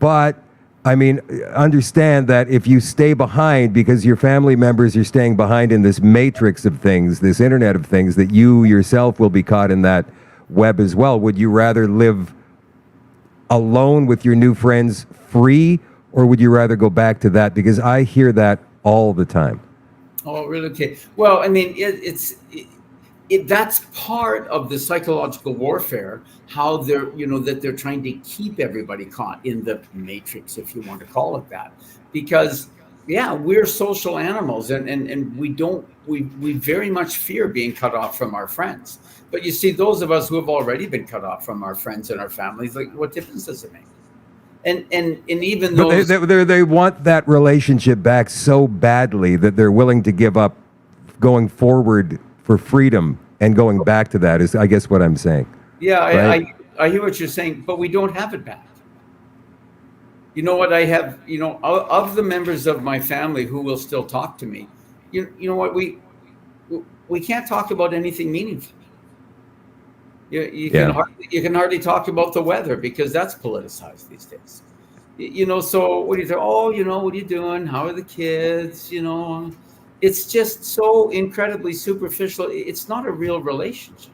But, I mean, understand that if you stay behind because your family members are staying behind in this matrix of things, this internet of things, that you yourself will be caught in that web as well. Would you rather live alone with your new friends free, or would you rather go back to that? Because I hear that all the time. Oh, really? Okay. Well, I mean, that's part of the psychological warfare, how they're, that they're trying to keep everybody caught in the matrix, if you want to call it that. Because, yeah, we're social animals, and we very much fear being cut off from our friends. But you see, those of us who have already been cut off from our friends and our families, like, what difference does it make? And even But those, they want that relationship back so badly that they're willing to give up going forward for freedom and going back to that is, I guess, what I'm saying. yeah, Right. I hear what you're saying, but we don't have it back. You know what? I have, of the members of my family who will still talk to me, you know what? We can't talk about anything meaningful. Yeah. You can hardly talk about the weather because that's politicized these days. So what do you think? Oh, what are you doing? How are the kids? It's just so incredibly superficial. It's not a real relationship.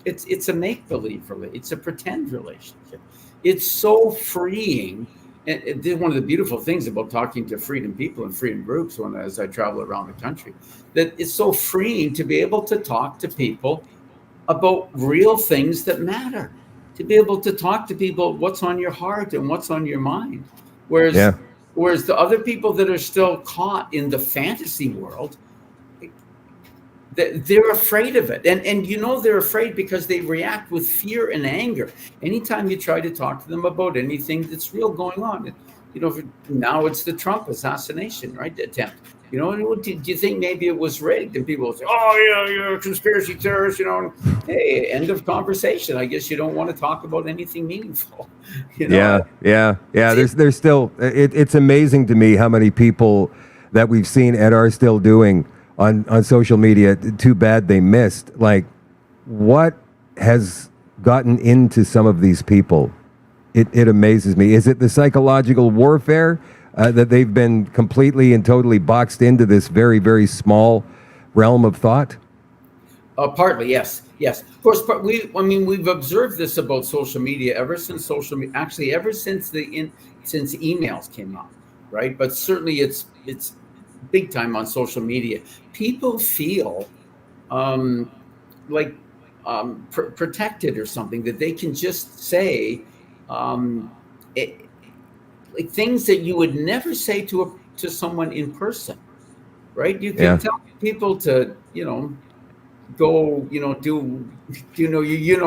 It's a make-believe relationship. It's a pretend relationship. It's so freeing. And one of the beautiful things about talking to freedom people and freedom groups as I travel around the country, that it's so freeing to be able to talk to people about real things that matter, to be able to talk to people what's on your heart and what's on your mind. Whereas Yeah. whereas the other people that are still caught in the fantasy world, they're afraid of it. And they're afraid because they react with fear and anger. Anytime you try to talk to them about anything that's real going on, now it's the Trump assassination, right? Attempt. Do you think maybe it was rigged? And people will say, oh, yeah, you're a conspiracy theorist, Hey, end of conversation. I guess you don't want to talk about anything meaningful. Yeah. There's still, it's amazing to me how many people that we've seen and are still doing on social media. Too bad they missed. Like, what has gotten into some of these people? It amazes me. Is it the psychological warfare that they've been completely and totally boxed into this very, very small realm of thought? Partly, yes. Of course, we've observed this about social media ever since ever since since emails came out, right? But certainly it's big time on social media. People feel protected or something, that they can just say like things that you would never say to someone in person, right? You can tell people to go do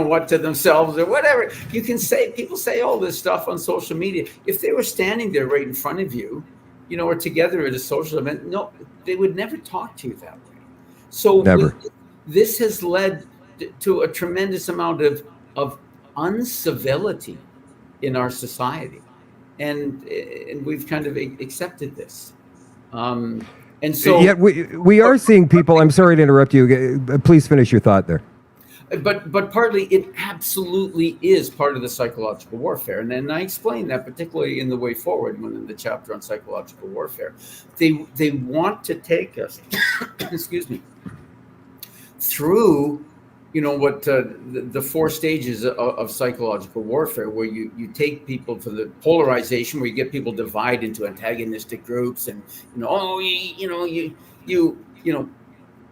what to themselves or whatever. You can say, people say all this stuff on social media. If they were standing there right in front of you, or together at a social event, no, they would never talk to you that way. So Never. This has led to a tremendous amount of uncivility in our society, and we've kind of accepted this. And so, Yet we are seeing people. I'm sorry to interrupt you. Please finish your thought there. but partly it absolutely is part of the psychological warfare, and then I explain that particularly in the way forward, in the chapter on psychological warfare. They want to take us, excuse me, through what the four stages of psychological warfare, where you take people for the polarization, where you get people divide into antagonistic groups, and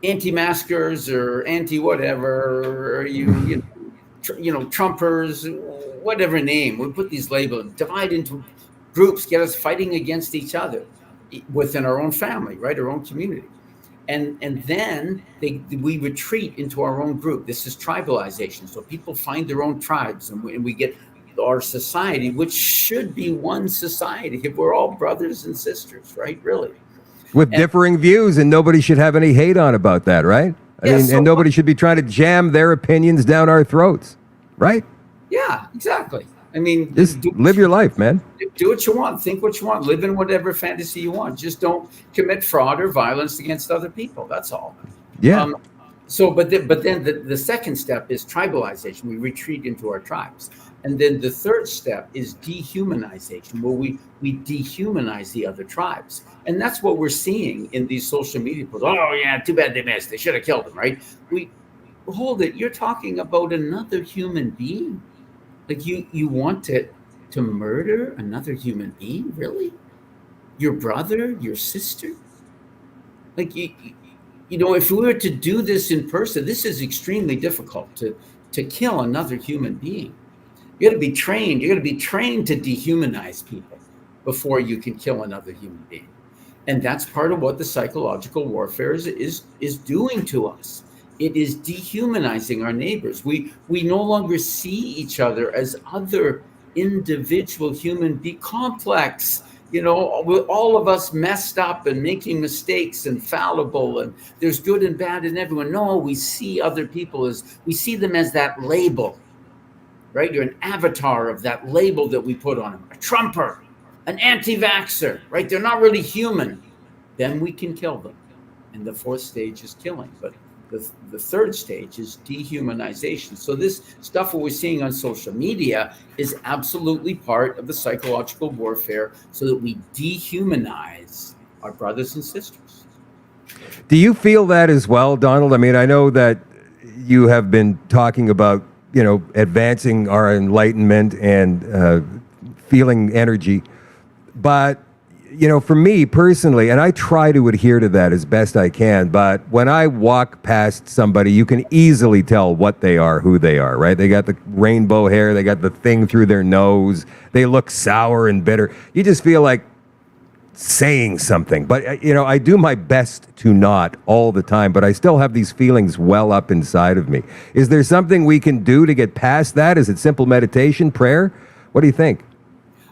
anti-maskers or anti-whatever, or Trumpers, whatever name. We put these labels, divide into groups, get us fighting against each other within our own family, right, our own community. And then we retreat into our own group. This is tribalization. So people find their own tribes, and we get our society, which should be one society. If we're all brothers and sisters, right? Really. With differing views, and nobody should have any hate on about that, right? And nobody should be trying to jam their opinions down our throats, right? Yeah, exactly. Just live your life, man. Do what you want, think what you want, live in whatever fantasy you want. Just don't commit fraud or violence against other people. That's all. Yeah. But then the second step is tribalization. We retreat into our tribes. And then the third step is dehumanization, where we dehumanize the other tribes. And that's what we're seeing in these social media posts. Oh, yeah, too bad they missed. They should have killed them, right? Hold it. You're talking about another human being. Like you want to murder another human being? Really? Your brother, your sister? Like, if we were to do this in person, this is extremely difficult to kill another human being. You got to be trained. You got to be trained to dehumanize people before you can kill another human being. And that's part of what the psychological warfare is doing to us. It is dehumanizing our neighbors. We no longer see each other as other individual human be complex. With all of us messed up and making mistakes and fallible, and there's good and bad in everyone. No, we see other people we see them as that label, right? You're an avatar of that label that we put on them. A Trumper, an anti-vaxxer, right? They're not really human. Then we can kill them. And the fourth stage is killing. But the third stage is dehumanization. So this stuff we're seeing on social media is absolutely part of the psychological warfare so that we dehumanize our brothers and sisters. Do you feel that as well, Donald? I mean, I know that you have been talking about, advancing our enlightenment and feeling energy. But, for me personally, and I try to adhere to that as best I can, but when I walk past somebody, you can easily tell what they are, who they are, right? They got the rainbow hair, they got the thing through their nose, they look sour and bitter. You just feel like saying something. But, I do my best to not all the time, but I still have these feelings well up inside of me. Is there something we can do to get past that? Is it simple meditation, prayer? What do you think?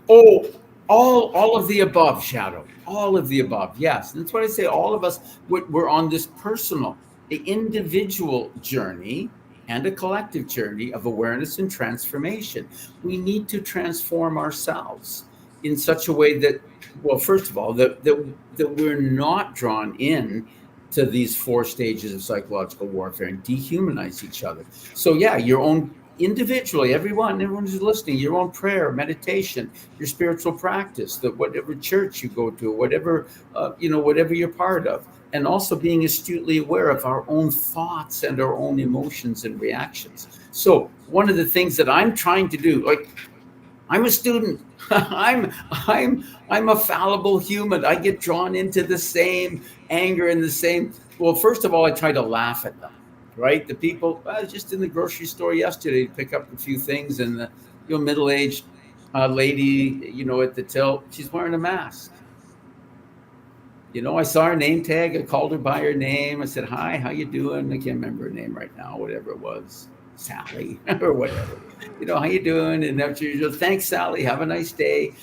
Oh, all of the above, Shadow. All of the above, yes. And that's what I say. All of us, we're on this personal, the individual journey and a collective journey of awareness and transformation. We need to transform ourselves in such a way that, well, first of all, that we're not drawn in to these four stages of psychological warfare and dehumanize each other. So yeah, your own individually, everyone who's listening, your own prayer, meditation, your spiritual practice, that whatever church you go to, whatever whatever you're part of, and also being astutely aware of our own thoughts and our own emotions and reactions. So one of the things that I'm trying to do, like, I'm a student. I'm a fallible human. I get drawn into the same anger and the same. Well, first of all, I try to laugh at them. Right, the people. I was just in the grocery store yesterday to pick up a few things, and the middle-aged lady, at the till, she's wearing a mask. I saw her name tag. I called her by her name. I said, "Hi, how you doing?" I can't remember her name right now. Whatever it was, Sally or whatever. How you doing? And after you just, thanks, Sally. Have a nice day.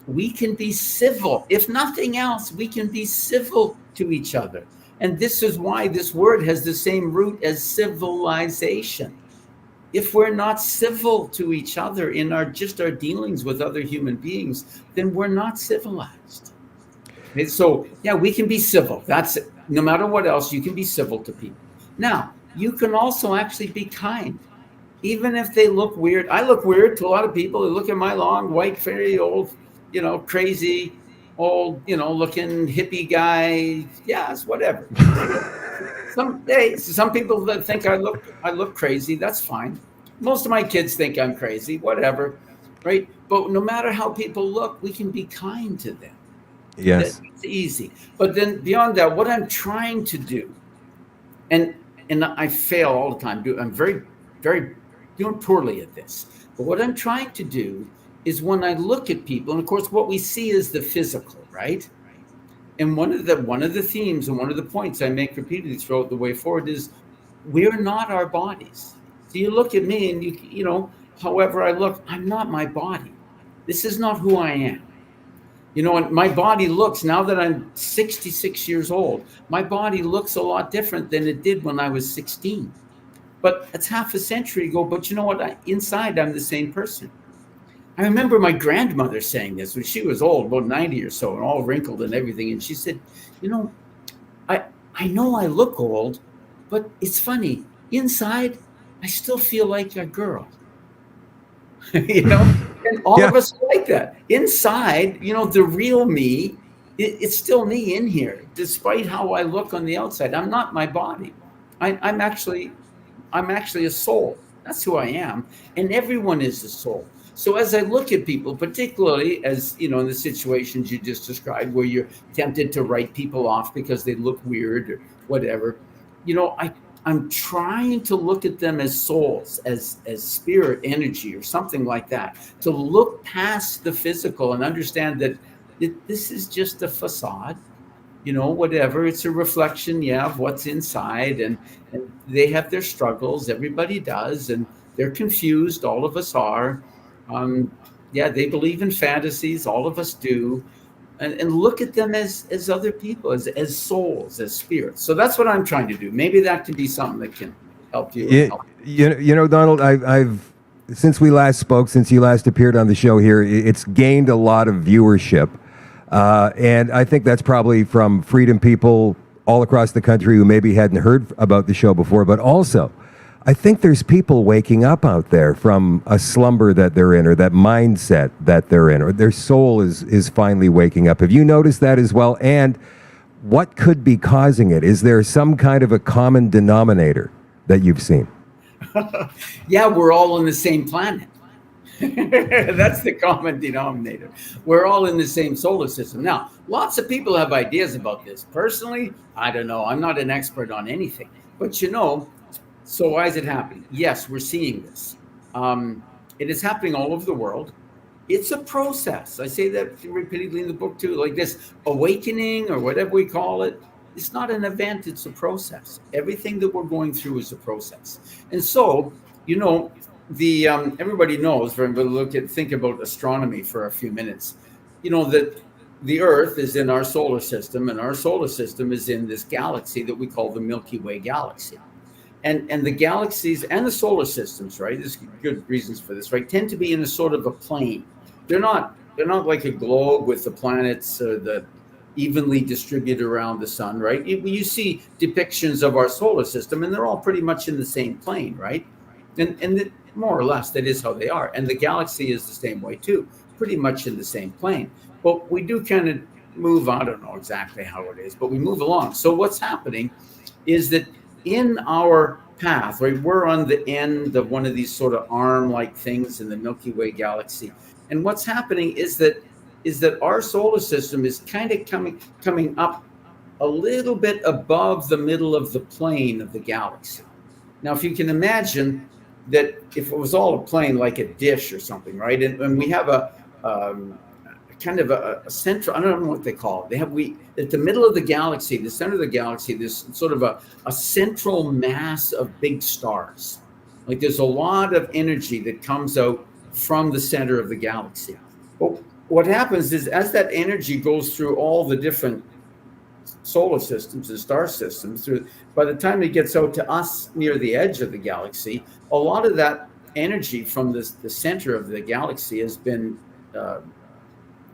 We can be civil. If nothing else, we can be civil to each other. And this is why this word has the same root as civilization. If we're not civil to each other in our dealings with other human beings, then we're not civilized. Okay, so yeah, we can be civil. That's it. No matter what else, you can be civil to people. Now, you can also actually be kind. Even if they look weird. I look weird to a lot of people. They look at my long, white, very old, crazy, old, looking hippie guy. Yeah, it's whatever. Some people that think I look crazy. That's fine. Most of my kids think I'm crazy. Whatever, right? But no matter how people look, we can be kind to them. Yes, it's easy. But then beyond that, what I'm trying to do, and I fail all the time. I'm very, very doing poorly at this. But what I'm trying to do is when I look at people, and of course, what we see is the physical, right? And one of the themes and one of the points I make repeatedly throughout the way forward is we're not our bodies. So you look at me and however I look, I'm not my body. This is not who I am. And my body looks, now that I'm 66 years old, my body looks a lot different than it did when I was 16. But it's half a century ago. But you know what? Inside, I'm the same person. I remember my grandmother saying this when she was old, about 90 or so, and all wrinkled and everything. And she said, I know I look old, but it's funny. Inside, I still feel like a girl. And all of us are like that. Inside, the real me, it's still me in here, despite how I look on the outside. I'm not my body. I'm actually a soul. That's who I am. And everyone is a soul. So as I look at people, particularly as, in the situations you just described, where you're tempted to write people off because they look weird or whatever, I'm trying to look at them as souls, as spirit energy or something like that, to look past the physical and understand that This is just a facade, whatever. It's a reflection, of what's inside, and they have their struggles. Everybody does, and they're confused. All of us are. They believe in fantasies. All of us do. And look at them as other people, as souls, as spirits. So that's what I'm trying to do. Maybe that can be something that can help you. Donald, I've since we last spoke, since you last appeared on the show here, it's gained a lot of viewership. And I think that's probably from freedom people all across the country who maybe hadn't heard about the show before. But also, I think there's people waking up out there from a slumber that they're in, or that mindset that they're in, or their soul is finally waking up. Have you noticed that as well? And what could be causing it? Is there some kind of a common denominator that you've seen? We're all on the same planet. That's the common denominator. We're all in the same solar system. Now, lots of people have ideas about this. Personally, I don't know. I'm not an expert on anything. But so why is it happening? Yes, we're seeing this. It is happening all over the world. It's a process. I say that repeatedly in the book too, like this awakening or whatever we call it. It's not an event, it's a process. Everything that we're going through is a process. And so, everybody knows, we're going to think about astronomy for a few minutes, that the Earth is in our solar system, and our solar system is in this galaxy that we call the Milky Way galaxy. And the galaxies and the solar systems, right, there's good reasons for this, right, tend to be in a sort of a plane. They're not like a globe with the planets that evenly distributed around the sun, right? You see depictions of our solar system, and they're all pretty much in the same plane, right? And more or less, that is how they are. And the galaxy is the same way too, pretty much in the same plane. But we do kind of move, I don't know exactly how it is, but we move along. So what's happening is that in our path, right, we're on the end of one of these sort of arm-like things in the Milky Way galaxy. And what's happening is that our solar system is kind of coming up a little bit above the middle of the plane of the galaxy. Now, if you can imagine that if it was all a plane like a dish or something, right? And we have a kind of a central, I don't know what they call it. At the middle of the galaxy, the center of the galaxy, there's sort of a central mass of big stars. Like there's a lot of energy that comes out from the center of the galaxy. But what happens is as that energy goes through all the different solar systems and star systems, by the time it gets out to us near the edge of the galaxy, a lot of that energy from the center of the galaxy has been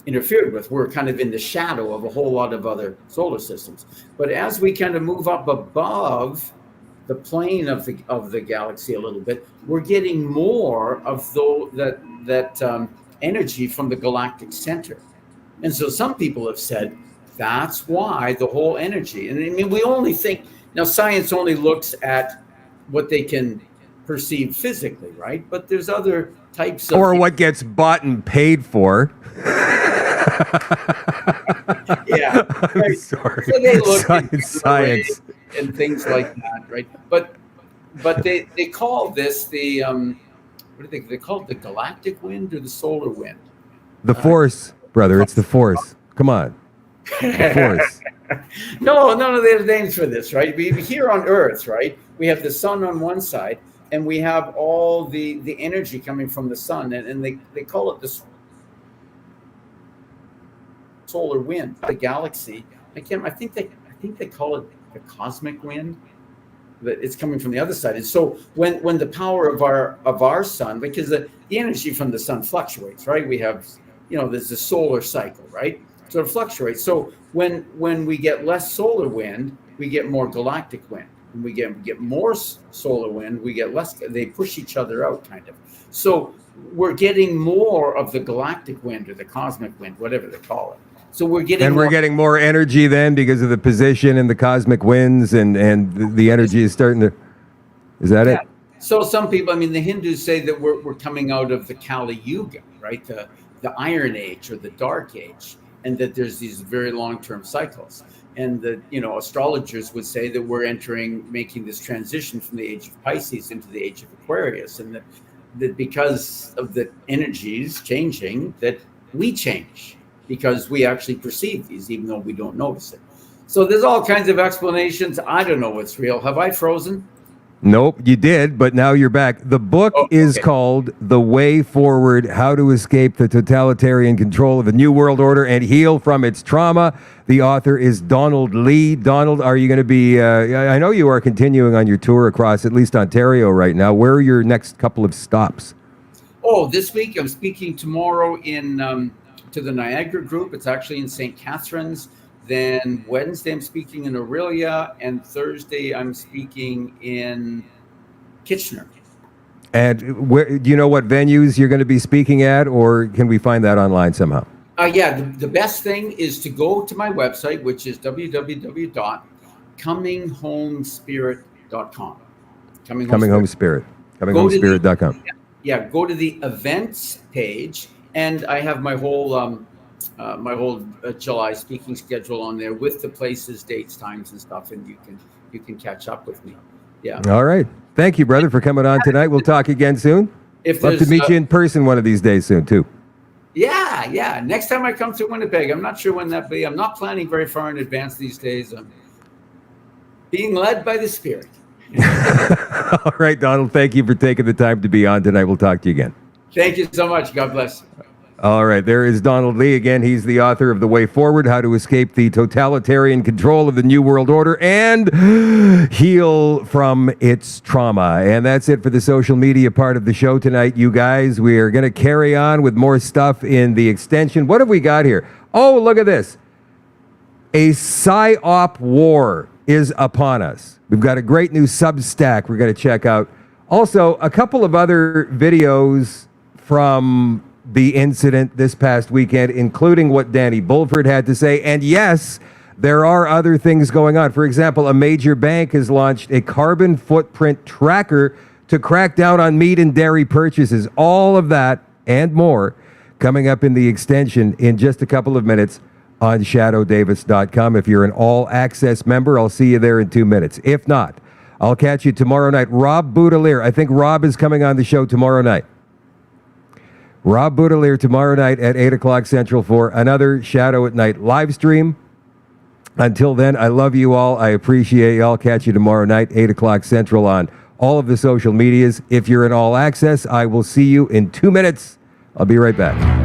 interfered with. We're kind of in the shadow of a whole lot of other solar systems. But as we kind of move up above the plane of the galaxy a little bit, we're getting more of that energy from the galactic center. And so some people have said that's why the whole energy, and I mean, we only think, now science only looks at what they can perceive physically, right? But there's other types of... Or what gets bought and paid for. Yeah. Right. Sorry. So they look Science. and things like that, right? But they call this the what do they call it? The galactic wind or the solar wind? The force, brother. It's the force. Come on. The force. No, there's names for this, right? We here on Earth, right? We have the sun on one side, and we have all the energy coming from the sun, and they call it the solar wind. The galaxy, I think they call it the cosmic wind. That it's coming from the other side. And so when the power of our sun, because the energy from the sun fluctuates, right? We have, there's a solar cycle, right? So it fluctuates. So when we get less solar wind, we get more galactic wind. When we get more solar wind, we get less. They push each other out, kind of. So we're getting more of the galactic wind or the cosmic wind, whatever they call it. So we're getting more energy then because of the position and the cosmic winds, and the energy is starting to. Is that it? So some people, the Hindus say that we're coming out of the Kali Yuga, right? The Iron Age or the Dark Age, and that there's these very long-term cycles. And that astrologers would say that we're making this transition from the age of Pisces into the age of Aquarius, and that because of the energies changing, that we change. because we actually perceive these, even though we don't notice it. So there's all kinds of explanations. I don't know what's real. Have I frozen? Nope, you did, but now you're back. The book is called The Way Forward: How to Escape the Totalitarian Control of the New World Order and Heal from Its Trauma. The author is Donald Lee. Donald, are you going to be, I know you are continuing on your tour across at least Ontario right now. Where are your next couple of stops? Oh, this week I'm speaking tomorrow in to the Niagara Group. It's actually in St. Catharines. Then Wednesday I'm speaking in Aurelia, and Thursday I'm speaking in Kitchener. And where, do you know what venues you're going to be speaking at, or can we find that online somehow? Yeah, the best thing is to go to my website, which is www.cominghomespirit.com. Coming Home Spirit. ComingHomeSpirit.com. Yeah, go to the events page, and I have my whole July speaking schedule on there with the places, dates, times, and stuff, and you can catch up with me. Yeah. All right. Thank you, brother, for coming on tonight. We'll talk again soon. Love to meet you in person one of these days soon, too. Yeah. Next time I come to Winnipeg, I'm not sure when that'll be. I'm not planning very far in advance these days. I'm being led by the Spirit. All right, Donald, thank you for taking the time to be on tonight. We'll talk to you again. Thank you so much. God bless. All right, there is Donald Lee again. He's the author of The Way Forward: How to Escape the Totalitarian Control of the New World Order and Heal from Its Trauma. And that's it for the social media part of the show tonight, you guys. We are going to carry on with more stuff in the extension. What have we got here? Oh, look at this. A PSYOP war is upon us. We've got a great new Substack we're going to check out. Also, a couple of other videos from the incident this past weekend, including what Danny Bulford had to say. And yes, there are other things going on. For example, a major bank has launched a carbon footprint tracker to crack down on meat and dairy purchases. All of that and more coming up in the extension in just a couple of minutes on shadowdavis.com. If you're an all-access member, I'll see you there in 2 minutes. If not, I'll catch you tomorrow night. Rob Boudelier, I think Rob is coming on the show tomorrow night. Rob Boudelier tomorrow night at 8 o'clock Central for another Shadow at Night live stream. Until then, I love you all. I appreciate you all. Catch you tomorrow night, 8 o'clock Central on all of the social medias. If you're in all access, I will see you in 2 minutes. I'll be right back.